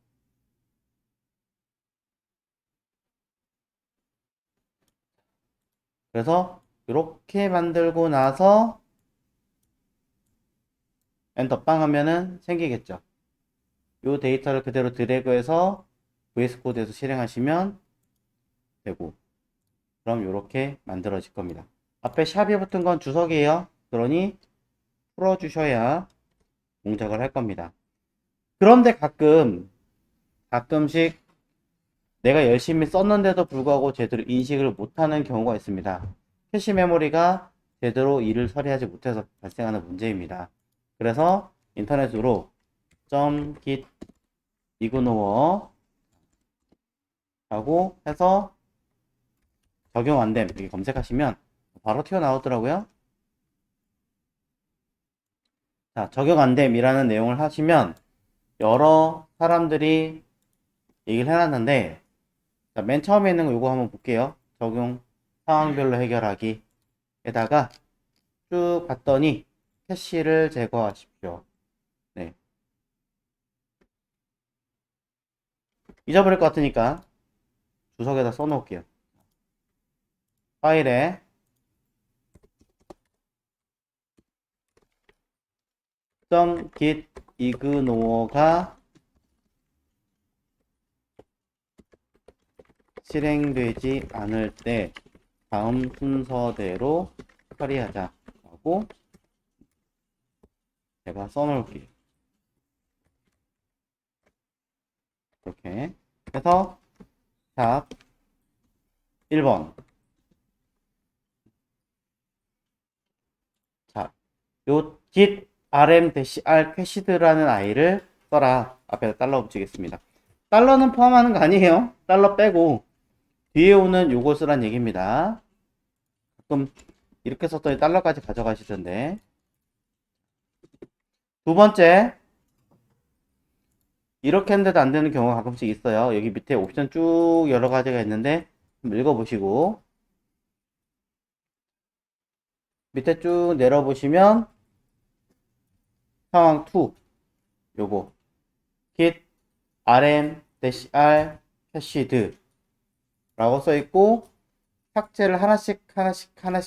그래서 이렇게 만들고 나서 엔터 빵 하면은 생기겠죠. 이 데이터를 그대로 드래그해서 VS 코드에서 실행하시면 되고 그럼 이렇게 만들어질 겁니다. 앞에 샵이 붙은 건 주석이에요. 그러니 풀어주셔야 동작을 할 겁니다. 그런데 가끔씩 내가 열심히 썼는데도 불구하고 제대로 인식을 못하는 경우가 있습니다. 캐시 메모리가 제대로 일을 처리하지 못해서 발생하는 문제입니다. 그래서 인터넷으로 .git ignore 라고 해서 적용 안 됨 이렇게 검색하시면 바로 튀어나오더라고요. 자, 적용 안 됨이라는 내용을 하시면 여러 사람들이 얘기를 해놨는데 자, 맨 처음에 있는 거 이거 한번 볼게요. 적용 상황별로 해결하기 에다가 쭉 봤더니 캐시를 제거하십시오. 네. 잊어버릴 것 같으니까 주석에다 써놓을게요. 파일에 .git ignore가 실행되지 않을 때 다음 순서대로 처리하자 라고 제가 써놓을게요. 이렇게 해서 샵 1번 요 git rm-r 캐시드라는 아이를 써라. 앞에다 달러 붙이겠습니다. 달러는 포함하는 거 아니에요. 달러 빼고 뒤에 오는 요거 쓰란 얘기입니다. 그럼 이렇게 썼더니 달러까지 가져가시던데. 두 번째, 이렇게 했는데도 안 되는 경우가 가끔씩 있어요. 여기 밑에 옵션 쭉 여러 가지가 있는데 좀 읽어보시고 밑에 쭉 내려보시면 상황 2 요거 git rm-r 캐시드 라고 써있고 삭제를 하나씩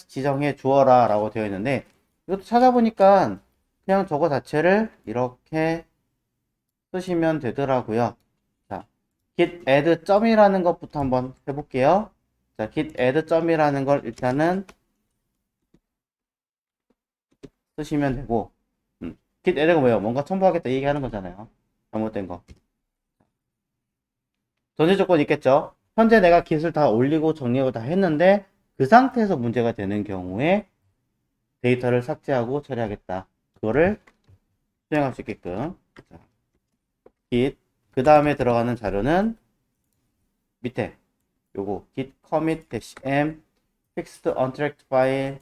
지정해 주어라 라고 되어 있는데 이것도 찾아보니까 그냥 저거 자체를 이렇게 쓰시면 되더라고요. 자, git add 점이라는 것부터 한번 해볼게요. 자, git add 점이라는 걸 일단은 쓰시면 되고, git add가 뭐예요? 뭔가 첨부하겠다 얘기하는 거잖아요. 잘못된 거. 전제 조건이 있겠죠? 현재 내가 git을 다 올리고 정리하고 다 했는데 그 상태에서 문제가 되는 경우에 데이터를 삭제하고 처리하겠다. 그거를 수행할 수 있게끔. 자, git 그 다음에 들어가는 자료는 밑에 요거 git commit-m fixed untracked file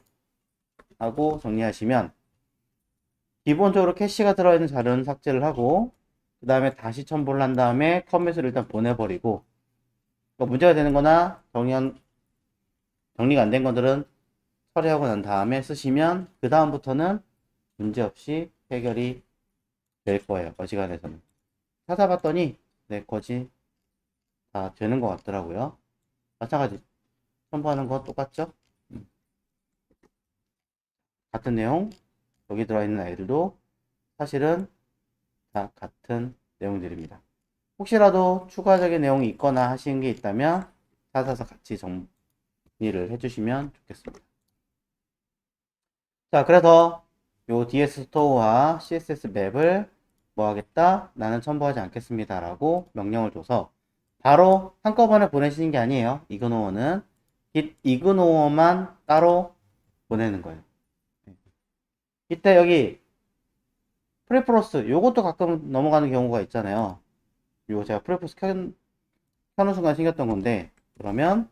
하고 정리하시면 기본적으로 캐시가 들어있는 자료는 삭제를 하고 그 다음에 다시 첨부를 한 다음에 커밋을 일단 보내버리고 문제가 되는 거나 정리가 안 된 것들은 처리하고 난 다음에 쓰시면 그 다음부터는 문제없이 해결이 될 거예요. 어지간해서는. 찾아봤더니 네, 거지 다 되는 것 같더라고요. 마찬가지 첨부하는 거 똑같죠? 같은 내용 여기 들어있는 아이들도 사실은 다 같은 내용들입니다. 혹시라도 추가적인 내용이 있거나 하시는 게 있다면 찾아서 같이 정리를 해주시면 좋겠습니다. 자, 그래서 요 DS 스토어와 CSS 맵을 뭐 하겠다? 나는 첨부하지 않겠습니다. 라고 명령을 줘서 바로 한꺼번에 보내시는 게 아니에요. 이그노어는 git 이그노어만 따로 보내는 거예요. 이때 여기 프리프로스 요것도 가끔 넘어가는 경우가 있잖아요. 요거 제가 프리프로스 켜는 순간 생겼던 건데 그러면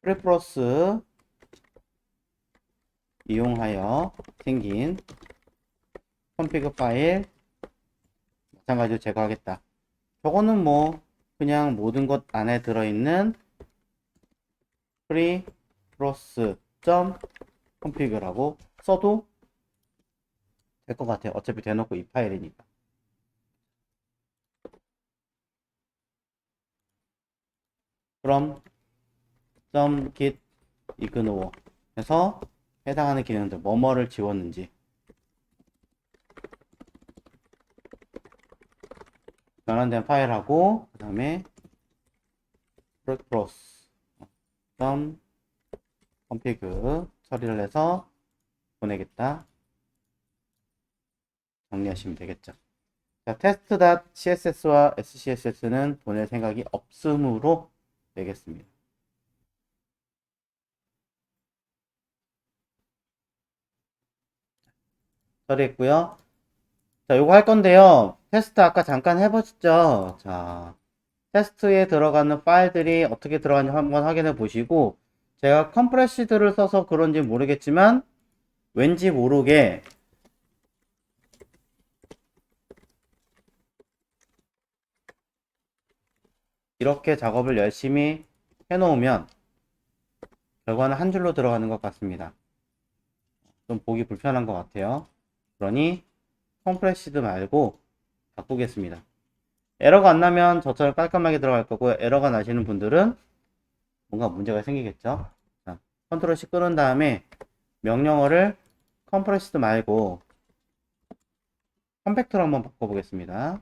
프리프로스 이용하여 생긴 config 파일 마찬가지로 제거하겠다. 저거는 뭐 그냥 모든 것 안에 들어있는 free-config라고 써도 될 것 같아요. 어차피 대놓고 이 파일이니까. 그럼 .git ignore 해서 해당하는 기능들 뭐뭐를 지웠는지 변환된 파일하고 그 다음에 프로스 config 처리를 해서 보내겠다 정리하시면 되겠죠. 자, test.css와 scs는 보낼 생각이 없음으로 되겠습니다. 처리했고요. 자, 요거 할 건데요. 테스트 아까 잠깐 해보셨죠? 자, 테스트에 들어가는 파일들이 어떻게 들어가는지 한번 확인해 보시고 제가 컴프레시드를 써서 그런지 모르겠지만 왠지 모르게 이렇게 작업을 열심히 해놓으면 결과는 한 줄로 들어가는 것 같습니다. 좀 보기 불편한 것 같아요. 그러니 컴프레시드 말고 바꾸겠습니다. 에러가 안 나면 저처럼 깔끔하게 들어갈 거고요. 에러가 나시는 분들은 뭔가 문제가 생기겠죠. 자, 컨트롤 C 끄는 다음에 명령어를 컴프레시드 말고 컴팩트로 한번 바꿔보겠습니다.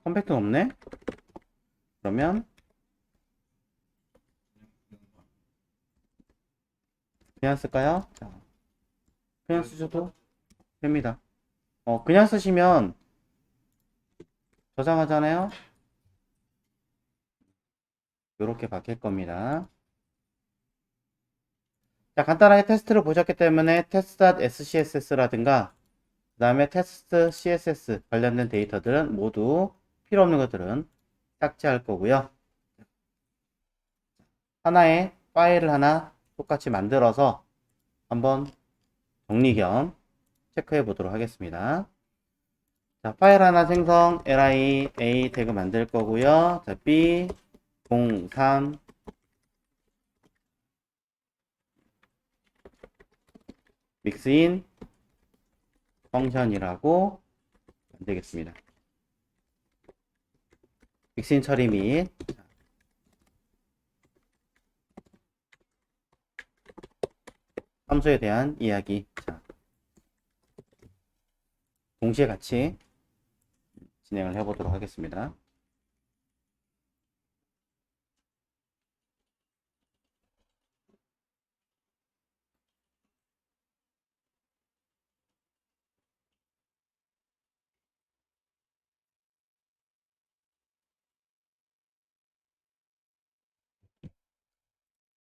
컴팩트 없네? 그러면 그냥 쓸까요? 자, 그냥 쓰셔도 됩니다. 그냥 쓰시면 저장하잖아요. 이렇게 바뀔 겁니다. 자, 간단하게 테스트를 보셨기 때문에 test.scss라든가 그 다음에 테스트 CSS 관련된 데이터들은 모두 필요 없는 것들은 삭제할 거고요. 하나의 파일을 하나 똑같이 만들어서 한번 정리 겸 체크해 보도록 하겠습니다. 자, 파일 하나 생성 li a 태그 만들 거고요. 자, b 03 믹스인 펑션이라고 만들겠습니다. 믹스인 처리 및 함수에 대한 이야기. 자, 동시에 같이 진행을 해보도록 하겠습니다.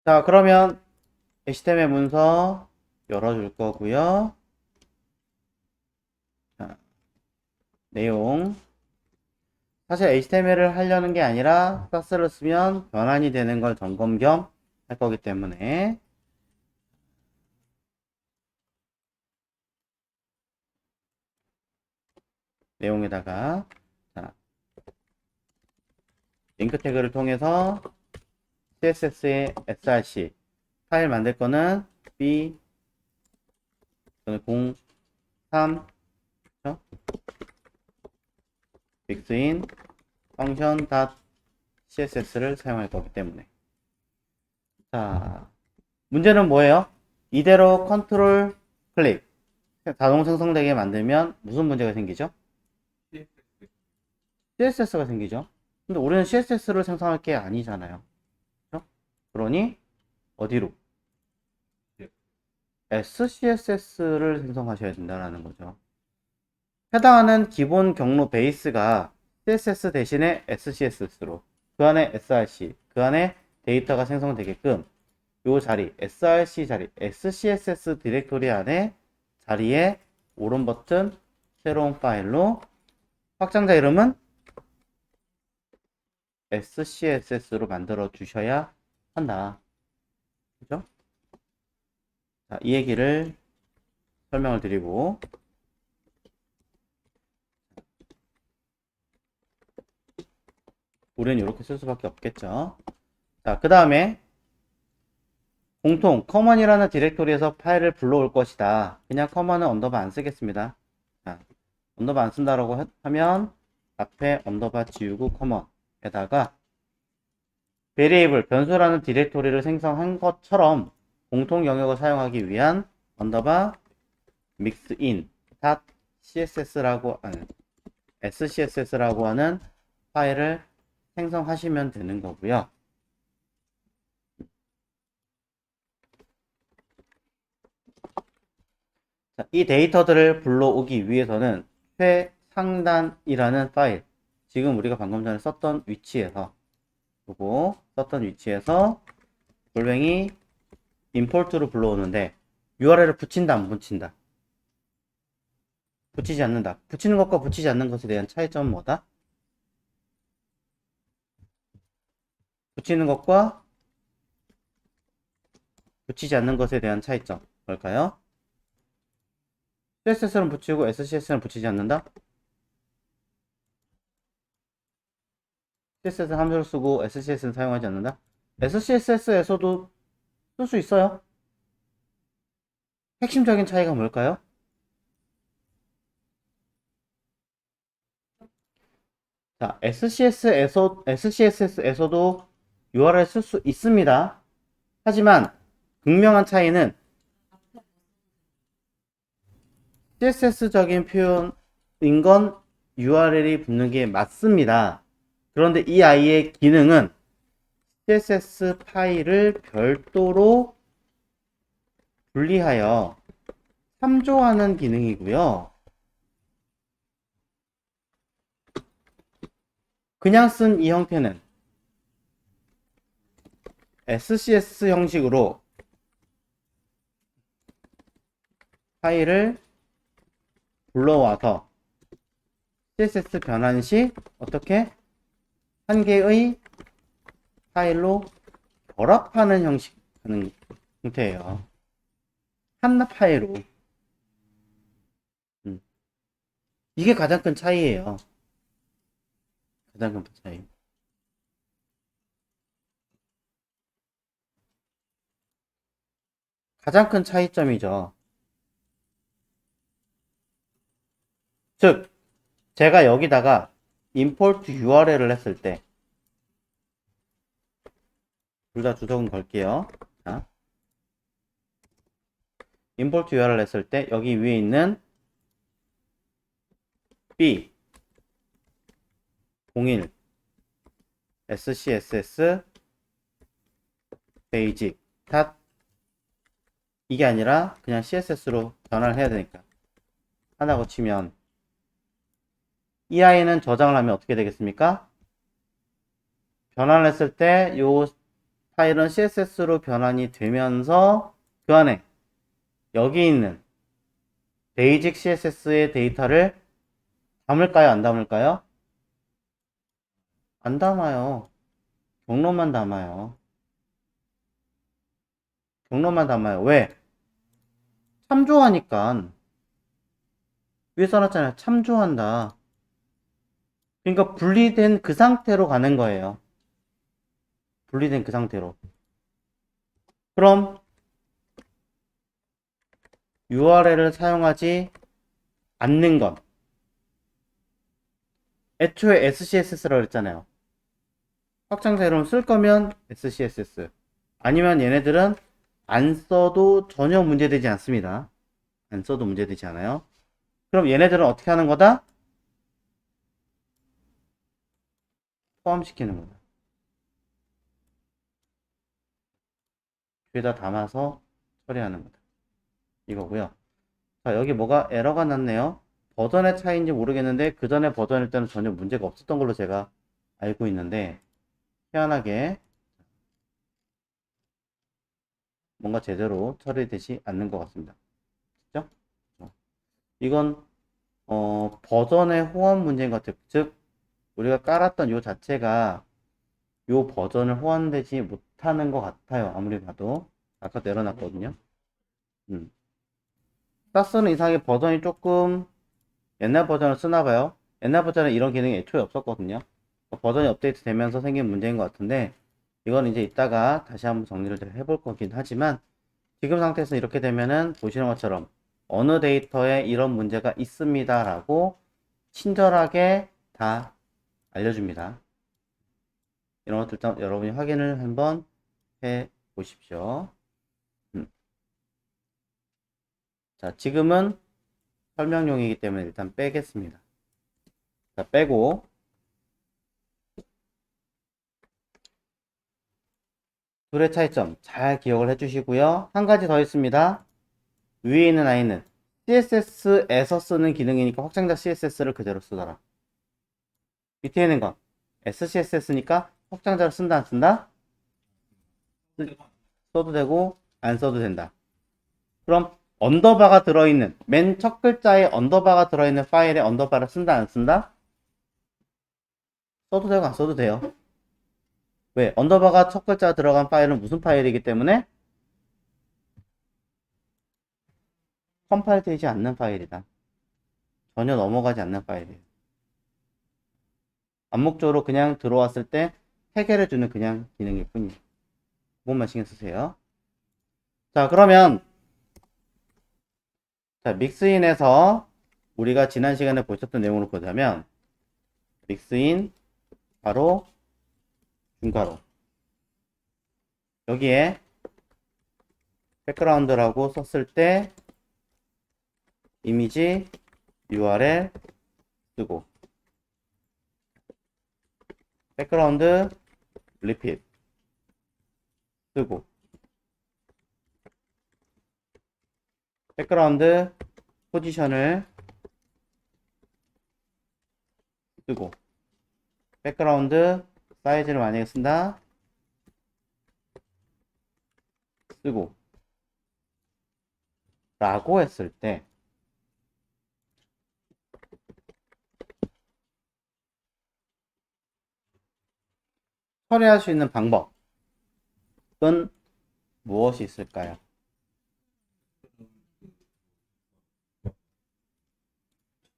자, 그러면 HTML 문서 열어줄 거고요. 자, 내용. 사실 HTML을 하려는 게 아니라 사스를 쓰면 변환이 되는 걸 점검 겸 할 거기 때문에 내용에다가 자, 링크 태그를 통해서 CSS의 src 파일 만들 거는 b 03 빅스인 펑션 .css를 사용할 거기 때문에 자, 문제는 뭐예요? 이대로 컨트롤 클릭 자동 생성되게 만들면 무슨 문제가 생기죠? CSS가 생기죠. 근데 우리는 CSS를 생성할 게 아니잖아요. 그렇죠? 그러니 어디로? SCSS를 생성하셔야 된다는 거죠. 해당하는 기본 경로 베이스가 CSS 대신에 SCSS로 그 안에 src 그 안에 데이터가 생성되게끔 요 자리 src 자리 SCSS 디렉토리 안에 자리에 오른 버튼 새로운 파일로 확장자 이름은 SCSS로 만들어 주셔야 한다. 그죠? 자, 이 얘기를 설명을 드리고 우리는 이렇게 쓸 수밖에 없겠죠. 자, 그 다음에 공통 커먼이라는 디렉토리에서 파일을 불러올 것이다. 그냥 커먼은 언더바 안 쓰겠습니다. 자, 언더바 안 쓴다라고 하면 앞에 언더바 지우고 커먼에다가 베리에이블 변수라는 디렉토리를 생성한 것처럼 공통 영역을 사용하기 위한 언더바 mixin .css라고 하는 SCSS라고 하는 파일을 생성하시면 되는 거고요. 자, 이 데이터들을 불러오기 위해서는 최상단이라는 파일 지금 우리가 방금 전에 썼던 위치에서 요거 썼던 위치에서 골뱅이 임포트로 불러오는데 URL을 붙인다 안 붙인다? 붙이지 않는다. 붙이는 것과 붙이지 않는 것에 대한 차이점은 뭐다? 붙이는 것과 붙이지 않는 것에 대한 차이점 뭘까요? CSS는 붙이고 SCS는 붙이지 않는다? CSS는 함수를 쓰고 SCS는 사용하지 않는다? SCSS에서도 쓸 수 있어요. 핵심적인 차이가 뭘까요? 자, SCSS에서도 URL 쓸 수 있습니다. 하지만 극명한 차이는 CSS적인 표현인 건 URL이 붙는 게 맞습니다. 그런데 이 아이의 기능은 CSS 파일을 별도로 분리하여 참조하는 기능이고요. 그냥 쓴 이 형태는 SCS 형식으로 파일을 불러와서 CSS 변환 시 어떻게 한 개의 파일로 결합하는 하는 형태예요. 한 파일로. 이게 가장 큰 차이예요. 가장 큰 차이. 가장 큰 차이점이죠. 즉, 제가 여기다가 import URL을 했을 때, 둘 다 주석은 걸게요. 자, import URL을 했을 때, 여기 위에 있는 B, 01, SCSS, basic, 이게 아니라 그냥 CSS로 변환을 해야 되니까. 하나고 치면, 이 아이는 저장을 하면 어떻게 되겠습니까? 변환을 했을 때, 요 파일은 CSS로 변환이 되면서 그 안에 여기 있는 베이직 CSS의 데이터를 담을까요? 안 담을까요? 안 담아요. 경로만 담아요. 경로만 담아요. 왜? 참조하니까. 위에 써놨잖아요. 참조한다. 그러니까 분리된 그 상태로 가는 거예요. 분리된 그 상태로. 그럼 URL을 사용하지 않는 건 애초에 SCSS라고 그랬잖아요. 확장자 이름 쓸 거면 SCSS. 아니면 얘네들은 안 써도 전혀 문제되지 않습니다. 안 써도 문제되지 않아요. 그럼 얘네들은 어떻게 하는 거다? 포함시키는 거다. 뒤에다 담아서 처리하는 거다. 이거고요. 자, 여기 뭐가 에러가 났네요. 버전의 차이인지 모르겠는데 그 전에 버전일 때는 전혀 문제가 없었던 걸로 제가 알고 있는데 희한하게 뭔가 제대로 처리되지 않는 것 같습니다. 그죠? 이건 버전의 호환 문제인 것 같아요. 즉 우리가 깔았던 요 자체가 요 버전을 호환되지 못하는 것 같아요. 아무리 봐도 아까 내려놨거든요. 사스는 이상하게 버전이 조금 옛날 버전을 쓰나 봐요. 옛날 버전에 이런 기능이 애초에 없었거든요. 버전이 업데이트 되면서 생긴 문제인 것 같은데 이건 이제 이따가 다시 한번 정리를 해볼 거긴 하지만 지금 상태에서 이렇게 되면은 보시는 것처럼 어느 데이터에 이런 문제가 있습니다 라고 친절하게 다 알려줍니다. 이런 것들 일단 여러분이 확인을 한번 해 보십시오. 자, 지금은 설명용이기 때문에 일단 빼겠습니다. 자, 빼고 둘의 차이점 잘 기억을 해주시고요. 한 가지 더 있습니다. 위에 있는 아이는 CSS에서 쓰는 기능이니까 확장자 CSS를 그대로 쓰더라. 밑에 있는 건 SCSS니까 확장자를 쓴다 안 쓴다? 써도 되고 안 써도 된다. 그럼 언더바가 들어있는 맨 첫 글자에 언더바가 들어있는 파일에 언더바를 쓴다 안 쓴다? 써도 되고 안 써도 돼요. 왜? 언더바가 첫 글자 들어간 파일은 무슨 파일이기 때문에 컴파일 되지 않는 파일이다. 전혀 넘어가지 않는 파일이에요. 암묵적으로 그냥 들어왔을 때 해결해주는 그냥 기능일 뿐이에요. 그것만 신경 쓰세요. 자, 그러면 자, 믹스인에서 우리가 지난 시간에 보셨던 내용으로 보자면 믹스인 바로 중괄호 여기에 백그라운드라고 썼을 때 이미지 URL 쓰고 백그라운드 리핏 쓰고 백그라운드 포지션을 쓰고 백그라운드 사이즈를 만약에 쓴다. 쓰고 라고 했을 때 처리할 수 있는 방법은 무엇이 있을까요?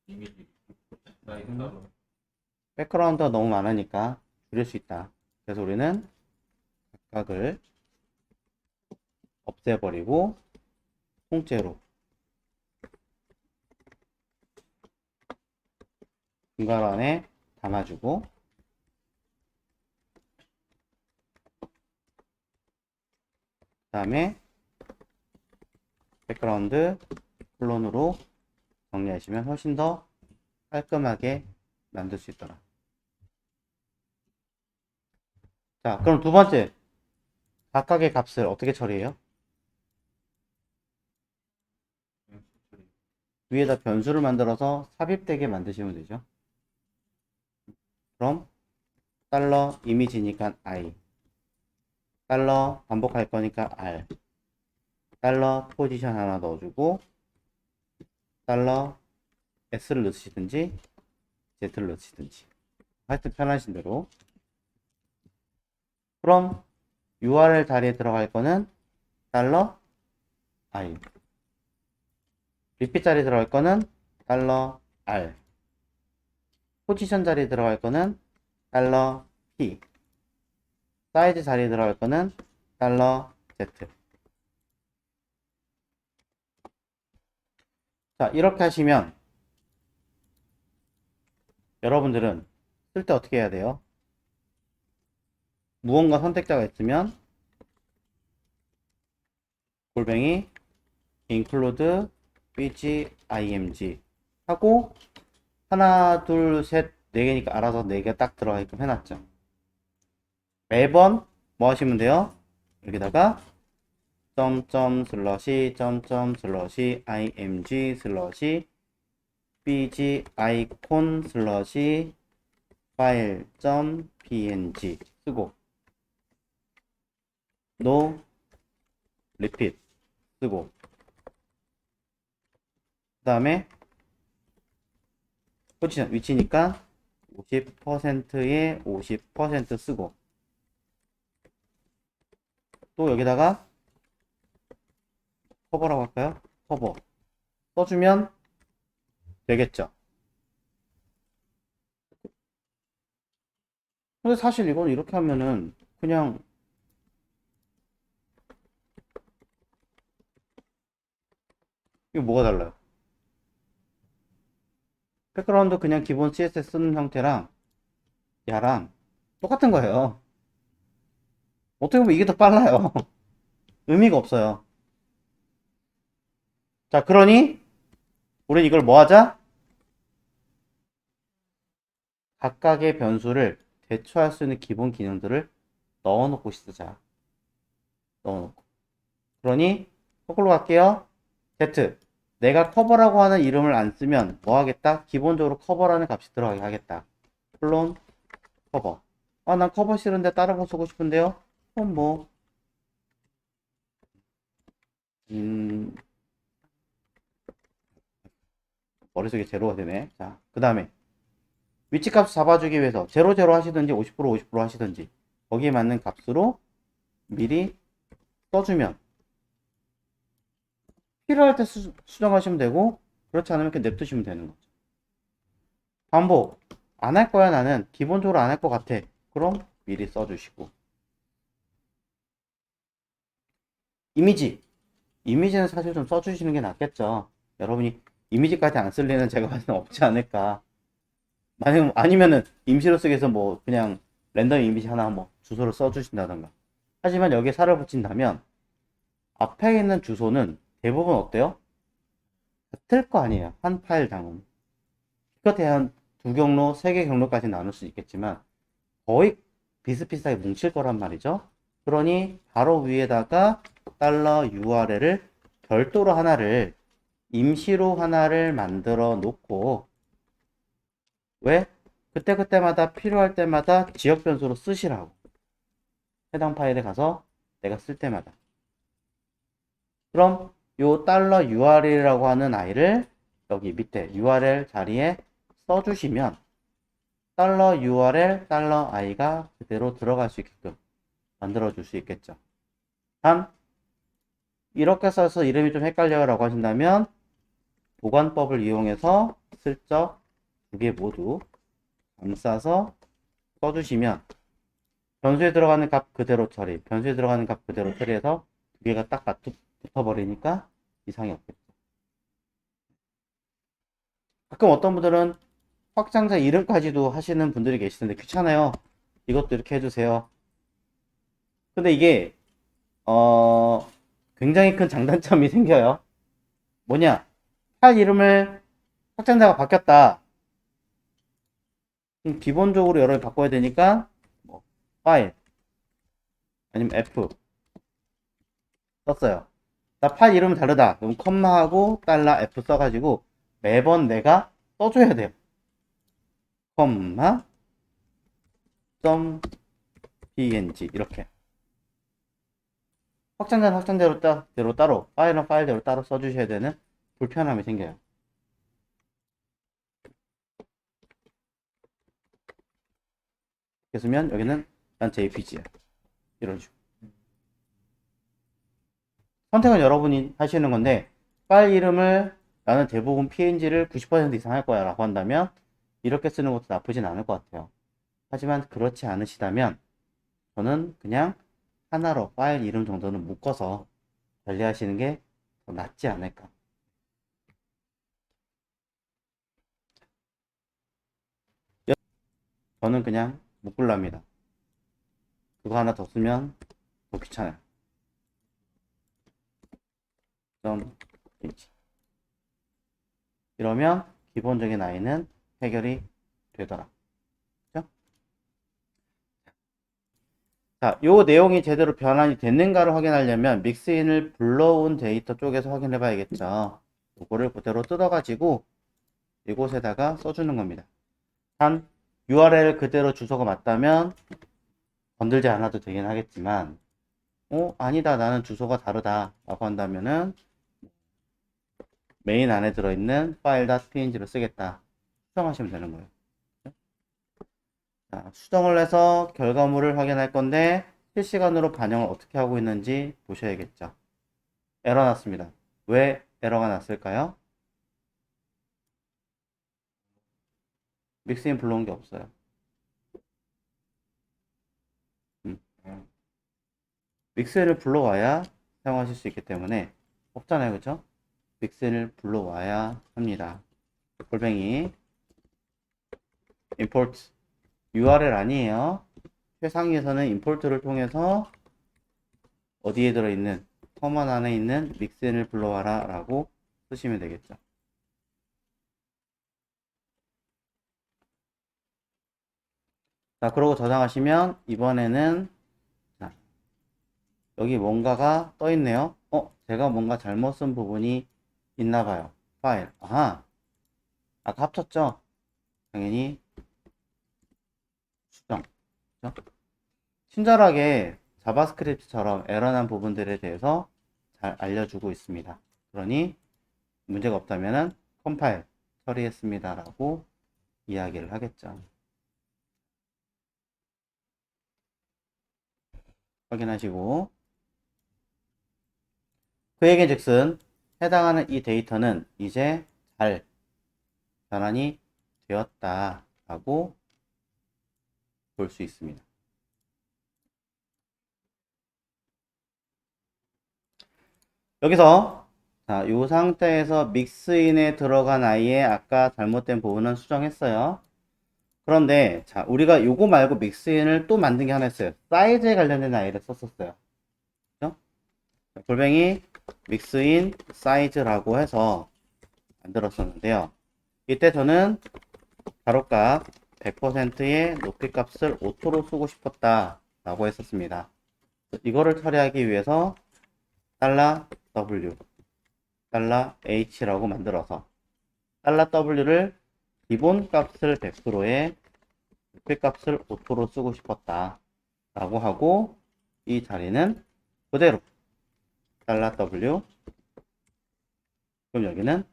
이미지 사이즈 따로 백그라운드가 너무 많으니까 줄일 수 있다. 그래서 우리는 각각을 없애버리고 통째로 중괄호안에 담아주고 그 다음에 백그라운드 콜론으로 정리하시면 훨씬 더 깔끔하게 만들 수 있더라. 자, 그럼 두 번째 각각의 값을 어떻게 처리해요? 위에다 변수를 만들어서 삽입되게 만드시면 되죠. 그럼 달러 이미지니까 I, 달러 반복할 거니까 R, 달러 포지션 하나 넣어주고 달러 S를 넣으시든지 Z를 넣으시든지 하여튼 편하신 대로. 그럼 URL 자리에 들어갈 거는 달러 I, 리핏 자리에 들어갈 거는 달러 R, 포지션 자리에 들어갈 거는 달러 P, 사이즈 자리에 들어갈 거는 달러 Z. 자, 이렇게 하시면 여러분들은 쓸 때 어떻게 해야 돼요? 무언가 선택자가 있으면 골뱅이 include bgimg 하고 하나 둘 셋 네 개니까 알아서 네 개 딱 들어가게끔 해놨죠. 매번 뭐 하시면 돼요? 여기다가 점점 슬러시 점점 슬러시 img 슬러시 bg 아이콘 슬러시 파일 점 png 쓰고 no repeat 쓰고 그 다음에 포지션 위치니까 50%에 50% 쓰고 또 여기다가 커버라고 할까요? 커버 써주면 되겠죠. 근데 사실 이건 이렇게 하면은 그냥 이거 뭐가 달라요? 백그라운드 그냥 기본 CSS 쓰는 형태랑 야랑 똑같은 거예요. 어떻게 보면 이게 더 빨라요. 의미가 없어요. 자, 그러니 우린 이걸 뭐 하자? 각각의 변수를 대처할 수 있는 기본 기능들을 넣어놓고 쓰자. 넣어놓고. 그러니 거꾸로 갈게요. Z. 내가 커버라고 하는 이름을 안 쓰면 뭐 하겠다? 기본적으로 커버라는 값이 들어가게 하겠다. 클론 커버. 아, 난 커버 싫은데 다른 거 쓰고 싶은데요? 그럼 뭐 머릿속에 제로가 되네. 자, 그 다음에 위치값 잡아주기 위해서 00 하시든지 50% 50% 하시든지 거기에 맞는 값으로 미리 써주면 필요할 때 수정하시면 되고 그렇지 않으면 그냥 냅두시면 되는 거죠. 반복 안 할 거야 나는 기본적으로 안 할 것 같아. 그럼 미리 써주시고 이미지는 사실 좀 써주시는 게 낫겠죠. 여러분이 이미지까지 안 쓸 리는 제가 봐서는 없지 않을까. 만약 아니면은 임시로 쓰기 위해서 뭐 그냥 랜덤 이미지 하나 뭐 주소를 써주신다던가. 하지만 여기에 살을 붙인다면 앞에 있는 주소는 대부분 어때요? 같을 거 아니에요. 한 파일당은. 기껏해야 한 두 경로, 세 개 경로까지 나눌 수 있겠지만 거의 비슷비슷하게 뭉칠 거란 말이죠. 그러니 바로 위에다가 $URL을 별도로 하나를 임시로 하나를 만들어 놓고 왜? 그때그때마다 필요할 때마다 지역 변수로 쓰시라고. 해당 파일에 가서 내가 쓸 때마다. 그럼 요 $URL이라고 하는 아이를 여기 밑에 URL 자리에 써주시면 $URL $i가 그대로 들어갈 수 있게끔 만들어 줄 수 있겠죠. 단 이렇게 써서 이름이 좀 헷갈려요 라고 하신다면 보관법을 이용해서 슬쩍 두 개 모두 감싸서 써주시면 변수에 들어가는 값 그대로 처리, 변수에 들어가는 값 그대로 처리해서 두 개가 딱 붙어버리니까 이상이 없겠죠. 가끔 어떤 분들은 확장자 이름까지도 하시는 분들이 계시는데 귀찮아요. 이것도 이렇게 해주세요. 근데 이게 굉장히 큰 장단점이 생겨요. 뭐냐? 파일 이름을 확장자가 바뀌었다. 기본적으로 여러 개 바꿔야 되니까 뭐 파일 아니면 F 썼어요. 나 파일 이름은 다르다. 그럼 컴마하고 $F 써가지고 매번 내가 써줘야 돼요. 컴마 .png 이렇게 확장자는 확장자로 따로 파일은 파일대로 따로 써주셔야 되는 불편함이 생겨요. 그래서 여기는 난 JPG야. 이런 식으로. 선택은 여러분이 하시는 건데 파일 이름을 나는 대부분 PNG를 90% 이상 할 거야 라고 한다면 이렇게 쓰는 것도 나쁘진 않을 것 같아요. 하지만 그렇지 않으시다면 저는 그냥 하나로 파일 이름 정도는 묶어서 관리하시는 게 더 낫지 않을까. 저는 그냥 묶을랍니다. 그거 하나 더 쓰면 더 귀찮아요. 이러면 기본적인 아이는 해결이 되더라. 그죠? 자, 요 내용이 제대로 변환이 됐는가를 확인하려면 믹스인을 불러온 데이터 쪽에서 확인해 봐야겠죠. 요거를 그대로 뜯어가지고 이곳에다가 써주는 겁니다. 단 URL 그대로 주소가 맞다면 건들지 않아도 되긴 하겠지만 아니다 나는 주소가 다르다 라고 한다면은 메인 안에 들어있는 file.png를 쓰겠다 수정하시면 되는 거예요. 자, 수정을 해서 결과물을 확인할 건데 실시간으로 반영을 어떻게 하고 있는지 보셔야겠죠. 에러 났습니다. 왜 에러가 났을까요? 믹스인 불러온 게 없어요. 믹스인을 불러와야 사용하실 수 있기 때문에 없잖아요. 그쵸? 믹스인을 불러와야 합니다. 골뱅이 import URL 아니에요. 최상위에서는 import를 통해서 어디에 들어있는 커먼 안에 있는 믹스인을 불러와라 라고 쓰시면 되겠죠. 자, 그러고 저장하시면 이번에는 자, 여기 뭔가가 떠 있네요. 제가 뭔가 잘못 쓴 부분이 있나 봐요. 파일. 아하. 아까 합쳤죠? 당연히 수정. 그렇죠? 친절하게 자바스크립트처럼 에러난 부분들에 대해서 잘 알려주고 있습니다. 그러니 문제가 없다면 컴파일 처리했습니다 라고 이야기를 하겠죠. 확인하시고 그에게즉슨 해당하는 이 데이터는 이제 잘 변환이 되었다 라고 볼 수 있습니다. 여기서 자, 이 상태에서 믹스인에 들어간 아이의 아까 잘못된 부분은 수정했어요. 그런데 자, 우리가 요거 말고 믹스인을 또 만든 게 하나 있어요. 사이즈에 관련된 아이를 썼었어요. 그죠? 골뱅이 믹스인 사이즈라고 해서 만들었었는데요. 이때 저는 가로값 100%의 높이 값을 오토로 쓰고 싶었다 라고 했었습니다. 이거를 처리하기 위해서 $W $H라고 만들어서 $W를 기본 값을 100%에 필값을 오토로 쓰고 싶었다 라고 하고, 이 자리는 그대로 $W, 그럼 여기는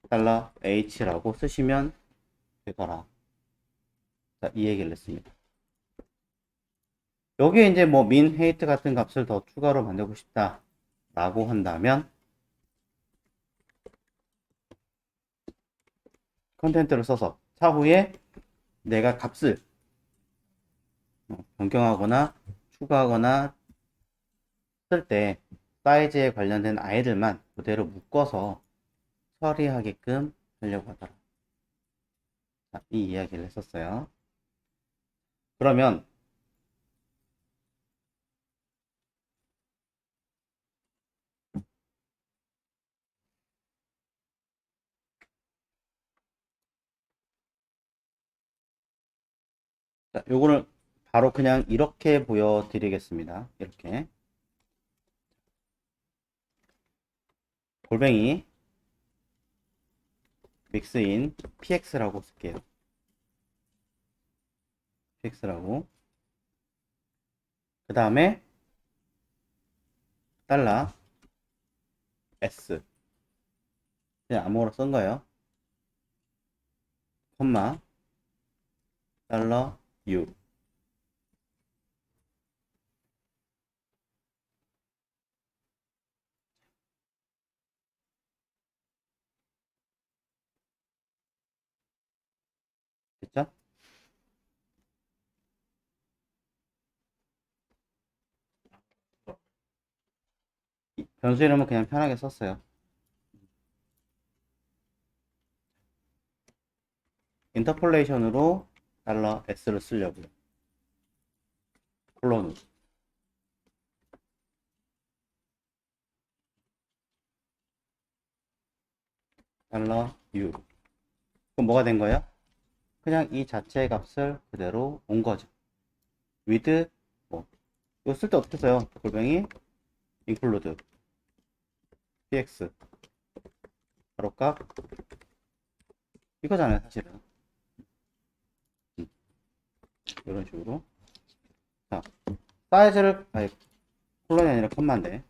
$H라고 쓰시면 되더라. 자, 이 얘기를 했습니다. 여기에 이제 뭐 min, height 같은 값을 더 추가로 만들고 싶다 라고 한다면 컨텐트를 써서 차후에 내가 값을 변경하거나 추가하거나 쓸 때 사이즈에 관련된 아이들만 그대로 묶어서 처리하게끔 하려고 하더라. 자, 이 이야기를 했었어요. 그러면 자, 요거를 바로 그냥 이렇게 보여드리겠습니다. 이렇게 골뱅이 믹스인 px라고 쓸게요. px라고 그 다음에 달러 s 그냥 아무거나 쓴 거예요. 콤마 달러 u 됐죠? 변수 이름은 그냥 편하게 썼어요. 인터폴레이션으로 달러 s를 쓰려고요. 콜론으로 달러 u 그럼 뭐가 된 거예요? 그냥 이 자체의 값을 그대로 온 거죠. with 뭐 이거 쓸 때 어떻게 써요? 골뱅이 include px 가로값 이거잖아요 사실은. 이런 식으로 자 사이즈를 아니 콜론이 아니라 컴마인데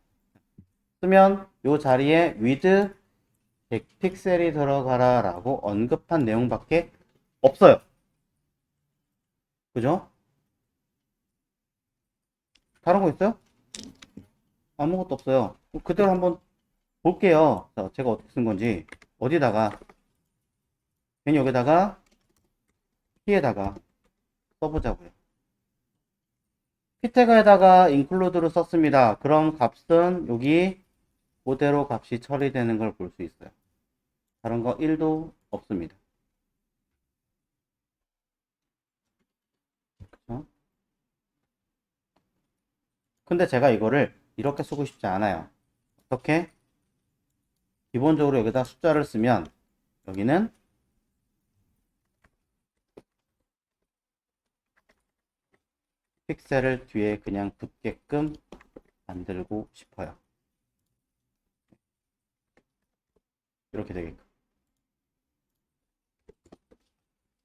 쓰면 요 자리에 with 100픽셀이 들어가라 라고 언급한 내용밖에 없어요. 그죠? 다른 거 있어요? 아무것도 없어요. 그대로 한번 볼게요. 자, 제가 어떻게 쓴 건지. 어디다가, 괜히 여기다가, P에다가 써보자고요. P태그에다가 include를 썼습니다. 그럼 값은 여기 그대로 값이 처리되는 걸 볼 수 있어요. 다른 거 1도 없습니다. 그쵸? 근데 제가 이거를 이렇게 쓰고 싶지 않아요. 어떻게? 기본적으로 여기다 숫자를 쓰면 여기는 픽셀을 뒤에 그냥 붙게끔 만들고 싶어요. 이렇게 되게끔.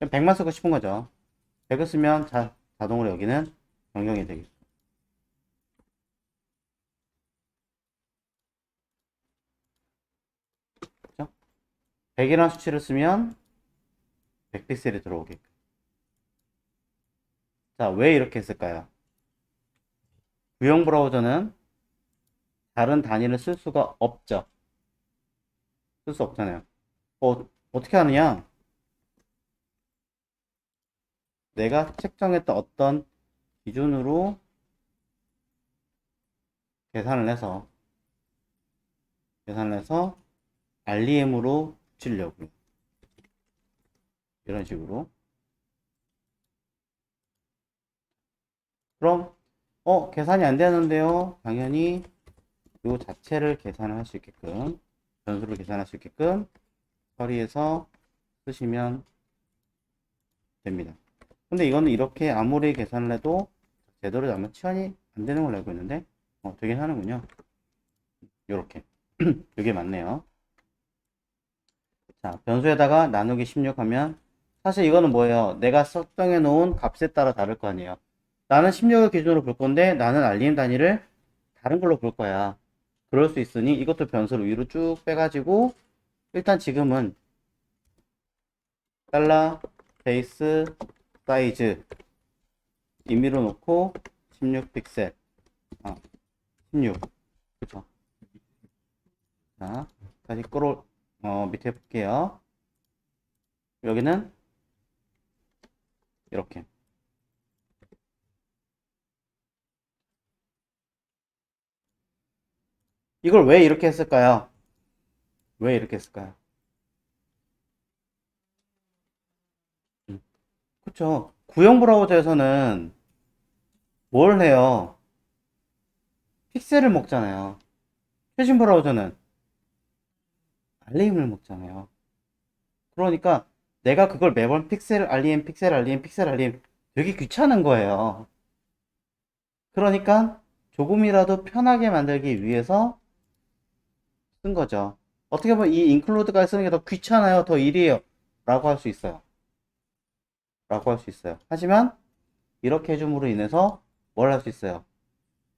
100만 쓰고 싶은 거죠. 100을 쓰면 자동으로 여기는 변경이 되겠죠. 그렇죠? 100이라는 수치를 쓰면 100픽셀이 들어오게끔. 자, 왜 이렇게 했을까요? 구형 브라우저는 다른 단위를 쓸 수가 없죠. 쓸 수 없잖아요. 어떻게 하느냐? 내가 책정했던 어떤 기준으로 계산을 해서 REM으로 붙이려고요. 이런 식으로. 그럼 계산이 안 되는데요. 당연히 이 자체를 계산을 할 수 있게끔 변수를 계산할 수 있게끔 처리해서 쓰시면 됩니다. 근데 이거는 이렇게 아무리 계산을 해도 제대로 잡으면 치환이 안 되는 걸로 알고 있는데 되긴 하는군요. 이렇게 이게 맞네요. 자, 변수에다가 나누기 16 하면 사실 이거는 뭐예요? 내가 설정해 놓은 값에 따라 다를 거 아니에요. 나는 16을 기준으로 볼 건데 나는 알림 단위를 다른 걸로 볼 거야. 그럴 수 있으니 이것도 변수를 위로 쭉 빼가지고 일단 지금은 달러 베이스 사이즈 임의로 놓고 16 픽셀 16 그쵸. 자 다시 끌어 밑에 볼게요. 여기는 이렇게 이걸 왜 이렇게 했을까요? 왜 이렇게 했을까요? 그쵸. 구형 브라우저에서는 뭘 해요? 픽셀을 먹잖아요. 최신 브라우저는 알림을 먹잖아요. 그러니까 내가 그걸 매번 픽셀 알림, 픽셀 알림, 픽셀 알림 되게 귀찮은 거예요. 그러니까 조금이라도 편하게 만들기 위해서 쓴 거죠. 어떻게 보면 이 인클루드가 쓰는 게 더 귀찮아요. 더 일이에요. 라고 할 수 있어요. 라고 할 수 있어요. 하지만 이렇게 해줌으로 인해서 뭘 할 수 있어요?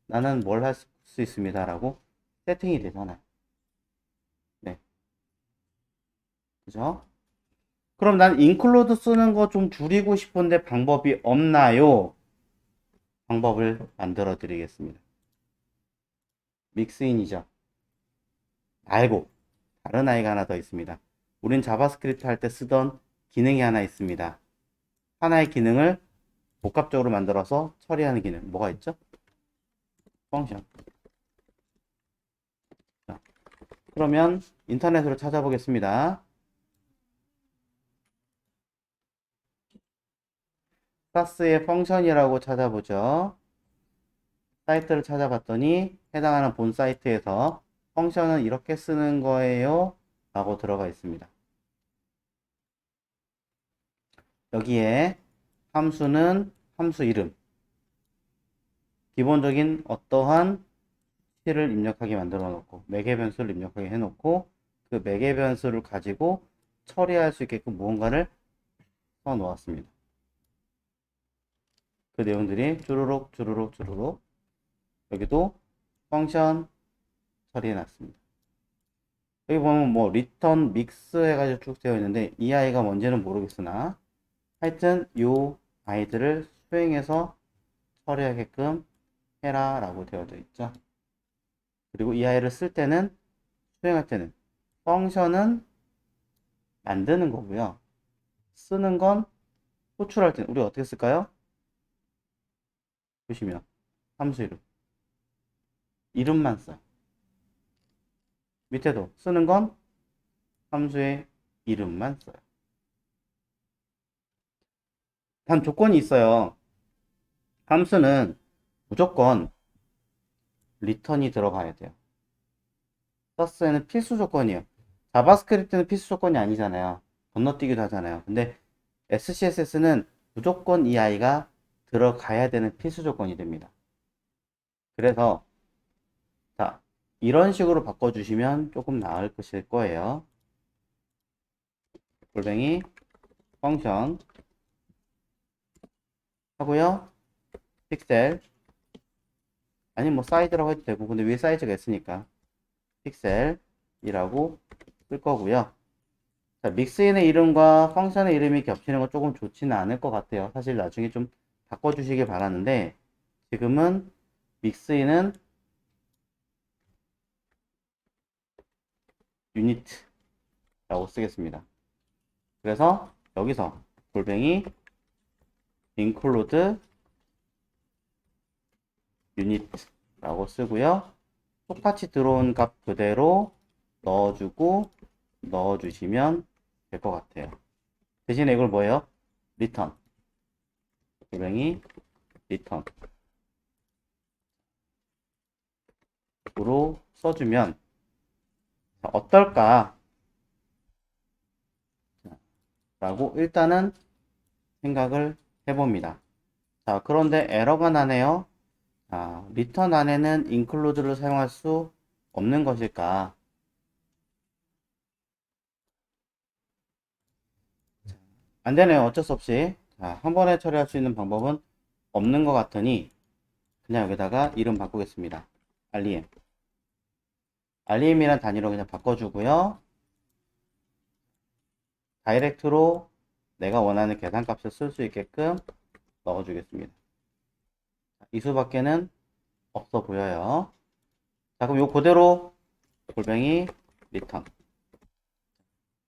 나는 뭘 할 수 있습니다. 라고 세팅이 되잖아요. 네. 그죠? 그럼 난 인클루드 쓰는 거 좀 줄이고 싶은데 방법이 없나요? 방법을 만들어 드리겠습니다. 믹스인이죠. 알고 다른 아이가 하나 더 있습니다. 우린 자바스크립트 할 때 쓰던 기능이 하나 있습니다. 하나의 기능을 복합적으로 만들어서 처리하는 기능. 뭐가 있죠? 펑션. 자, 그러면 인터넷으로 찾아보겠습니다. 사스의 펑션이라고 찾아보죠. 사이트를 찾아봤더니 해당하는 본 사이트에서 펑션은 이렇게 쓰는 거예요 라고 들어가 있습니다. 여기에 함수는 함수 이름, 기본적인 어떠한 수치를 입력하게 만들어 놓고 매개 변수를 입력하게 해 놓고 그 매개 변수를 가지고 처리할 수 있게끔 무언가를 써 놓았습니다. 그 내용들이 주르륵 주르륵 주르륵 여기도 펑션 처리해 놨습니다. 여기 보면 뭐 리턴 믹스 해가지고 쭉 되어 있는데 이 아이가 뭔지는 모르겠으나 하여튼 요 아이들을 수행해서 처리하게끔 해라 라고 되어 있죠. 그리고 이 아이를 쓸 때는 수행할 때는 펑션은 만드는 거고요. 쓰는 건 호출할 때는 우리 어떻게 쓸까요? 보시면 함수 이름 이름만 써요. 밑에도 쓰는 건 함수의 이름만 써요. 단 조건이 있어요. 함수는 무조건 리턴이 들어가야 돼요. 서스에는 필수 조건이에요. 자바스크립트는 필수 조건이 아니잖아요. 건너뛰기도 하잖아요. 근데 SCSS는 무조건 이 아이가 들어가야 되는 필수 조건이 됩니다. 그래서 자 이런 식으로 바꿔주시면 조금 나을 것일 거예요. 골뱅이 펑션 하고요. 픽셀 아니 뭐 사이즈라고 해도 되고 근데 위에 사이즈가 있으니까 픽셀이라고 쓸 거고요. 자, 믹스인의 이름과 펑션의 이름이 겹치는 건 조금 좋지는 않을 것 같아요. 사실 나중에 좀 바꿔주시길 바라는데 지금은 믹스인은 유니트라고 쓰겠습니다. 그래서 여기서 골뱅이 include unit라고 쓰고요. 똑같이 들어온 값 그대로 넣어주시면 될 것 같아요. 대신에 이걸 뭐예요? return 골뱅이 return 으로 써주면 어떨까 라고 일단은 생각을 해봅니다. 자, 그런데 에러가 나네요. 자, return 안에는 include를 사용할 수 없는 것일까? 안 되네요. 어쩔 수 없이. 자, 한 번에 처리할 수 있는 방법은 없는 것 같으니 그냥 여기다가 이름 바꾸겠습니다. REM. REM이란 단위로 그냥 바꿔주고요. 다이렉트로 내가 원하는 계산값을 쓸 수 있게끔 넣어주겠습니다. 이 수밖에는 없어 보여요. 자, 그럼 요 그대로 골뱅이 리턴.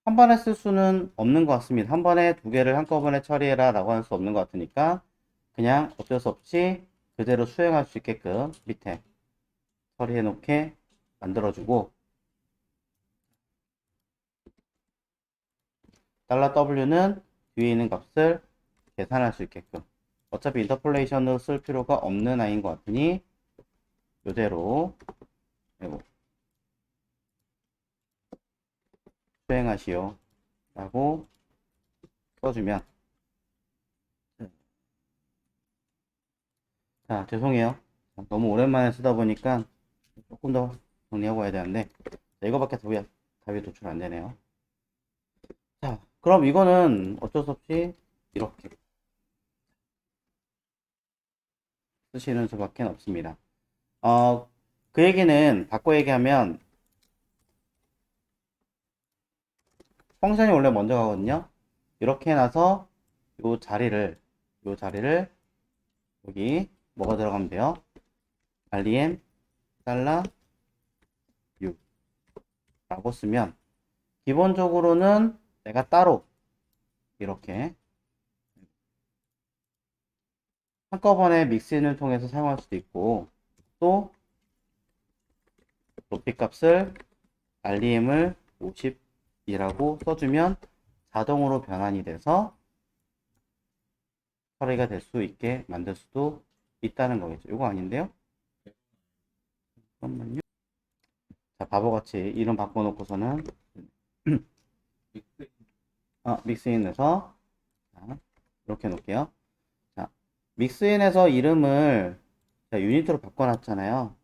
한 번에 쓸 수는 없는 것 같습니다. 한 번에 두 개를 한꺼번에 처리해라 라고 할 수 없는 것 같으니까 그냥 어쩔 수 없이 그대로 수행할 수 있게끔 밑에 처리해 놓게 만들어주고 $W는 뒤에 있는 값을 계산할 수 있게끔 어차피 인터폴레이션을 쓸 필요가 없는 아이인 것 같으니 이대로 수행하시오 라고 써주면 자 죄송해요 너무 오랜만에 쓰다 보니까 조금 더 정리하고 와야 되는데 자, 이거밖에 답이 도출 안 되네요. 자 그럼 이거는 어쩔 수 없이 이렇게 쓰시는 수밖에 없습니다. 그 얘기는 바꿔 얘기하면 펑션이 원래 먼저 가거든요. 이렇게 해놔서 요 자리를 여기 뭐가 들어가면 돼요? REM 달러 U 라고 쓰면 기본적으로는 내가 따로 이렇게 한꺼번에 믹스인을 통해서 사용할 수도 있고 또 높이 값을 REM을 50이라고 써주면 자동으로 변환이 돼서 처리가 될 수 있게 만들 수도 있다는 거겠죠. 이거 아닌데요? 잠깐만요. 자, 바보같이 이름 바꿔놓고서는 믹스인에서 자, 이렇게 놓을게요. 자, 믹스인에서 이름을 자, 유니트로 바꿔놨잖아요.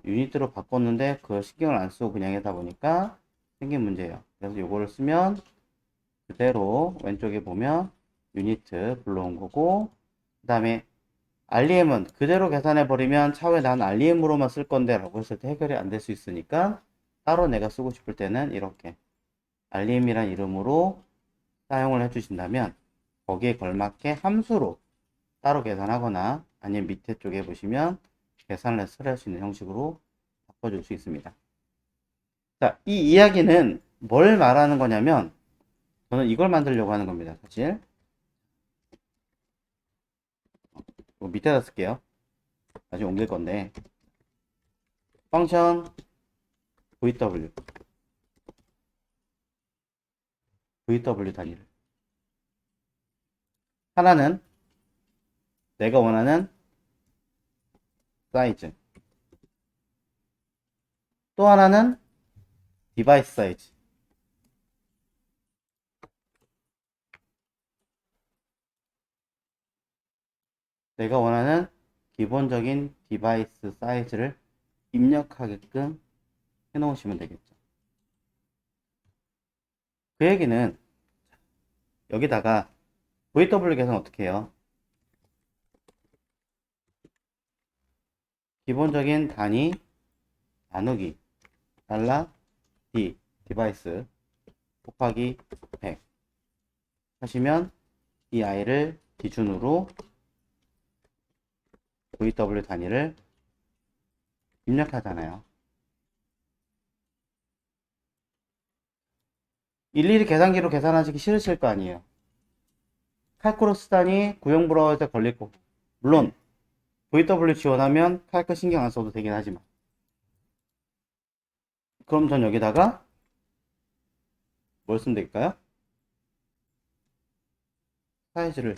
유니트로 바꿨는데 그걸 신경을 안 쓰고 그냥 하다 보니까 생긴 문제예요. 그래서 이거를 쓰면 그대로 왼쪽에 보면 유니트 불러온 거고 그 다음에 REM은 그대로 계산해 버리면 차후에 난 REM으로만 쓸 건데 라고 했을 때 해결이 안 될 수 있으니까 따로 내가 쓰고 싶을 때는 이렇게 REM이란 이름으로 사용을 해 주신다면 거기에 걸맞게 함수로 따로 계산하거나 아니면 밑에 쪽에 보시면 계산을 해서 처리할 수 있는 형식으로 바꿔줄 수 있습니다. 자, 이 이야기는 뭘 말하는 거냐면 저는 이걸 만들려고 하는 겁니다. 사실 밑에다 쓸게요. 나중에 옮길 건데 펑션 VW 단위를 하나는 내가 원하는 사이즈 또 하나는 디바이스 사이즈 내가 원하는 기본적인 디바이스 사이즈를 입력하게끔 해 놓으시면 되겠죠. 그 얘기는 여기다가 VW 계산 어떻게 해요? 기본적인 단위 나누기 달러 D 디바이스 곱하기 100 하시면 이 아이를 기준으로 VW 단위를 입력하잖아요. 일일이 계산기로 계산하시기 싫으실 거 아니에요. 칼꾸로 쓰다니 구형 브라우저에 걸릴 거고 물론 VW 지원하면 칼크 신경 안 써도 되긴 하지만 그럼 전 여기다가 뭘 쓰면 될까요? 사이즈를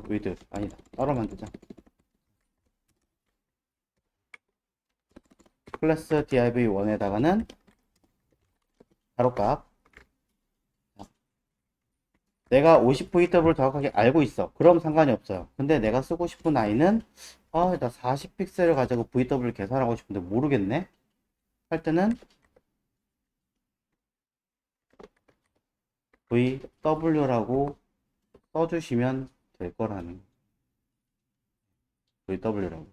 위드 아니다 따로 만들자. 클래스 div1에다가는 가로값 내가 50VW를 정확하게 알고 있어. 그럼 상관이 없어요. 근데 내가 쓰고 싶은 아이는 나 40픽셀을 가지고 VW를 계산하고 싶은데 모르겠네 할 때는 VW라고 써주시면 될 거라는 VW라고.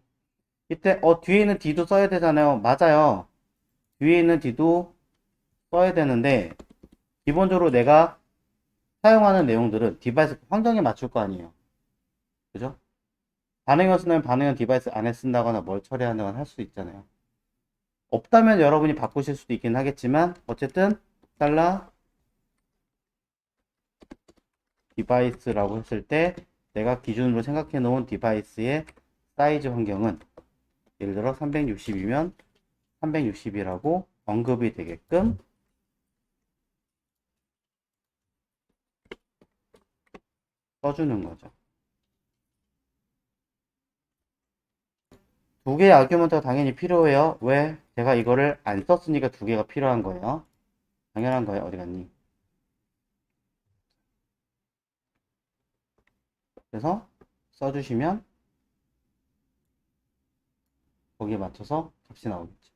이때 뒤에 있는 D도 써야 되잖아요. 맞아요. 뒤에 있는 D도 써야 되는데 기본적으로 내가 사용하는 내용들은 디바이스 환경에 맞출 거 아니에요. 그죠? 반응형 쓰면 반응형 디바이스 안에 쓴다거나 뭘 처리한다거나 할 수 있잖아요. 없다면 여러분이 바꾸실 수도 있긴 하겠지만 어쨌든 달러 디바이스라고 했을 때 내가 기준으로 생각해 놓은 디바이스의 사이즈 환경은 예를 들어 360이면 360이라고 언급이 되게끔 써주는 거죠. 두 개의 아규먼트가 당연히 필요해요. 왜? 제가 이거를 안 썼으니까 두 개가 필요한 거예요. 당연한 거예요. 어디 갔니? 그래서 써주시면 거기에 맞춰서 값이 나오겠죠.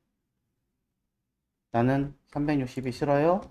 나는 360이 싫어요.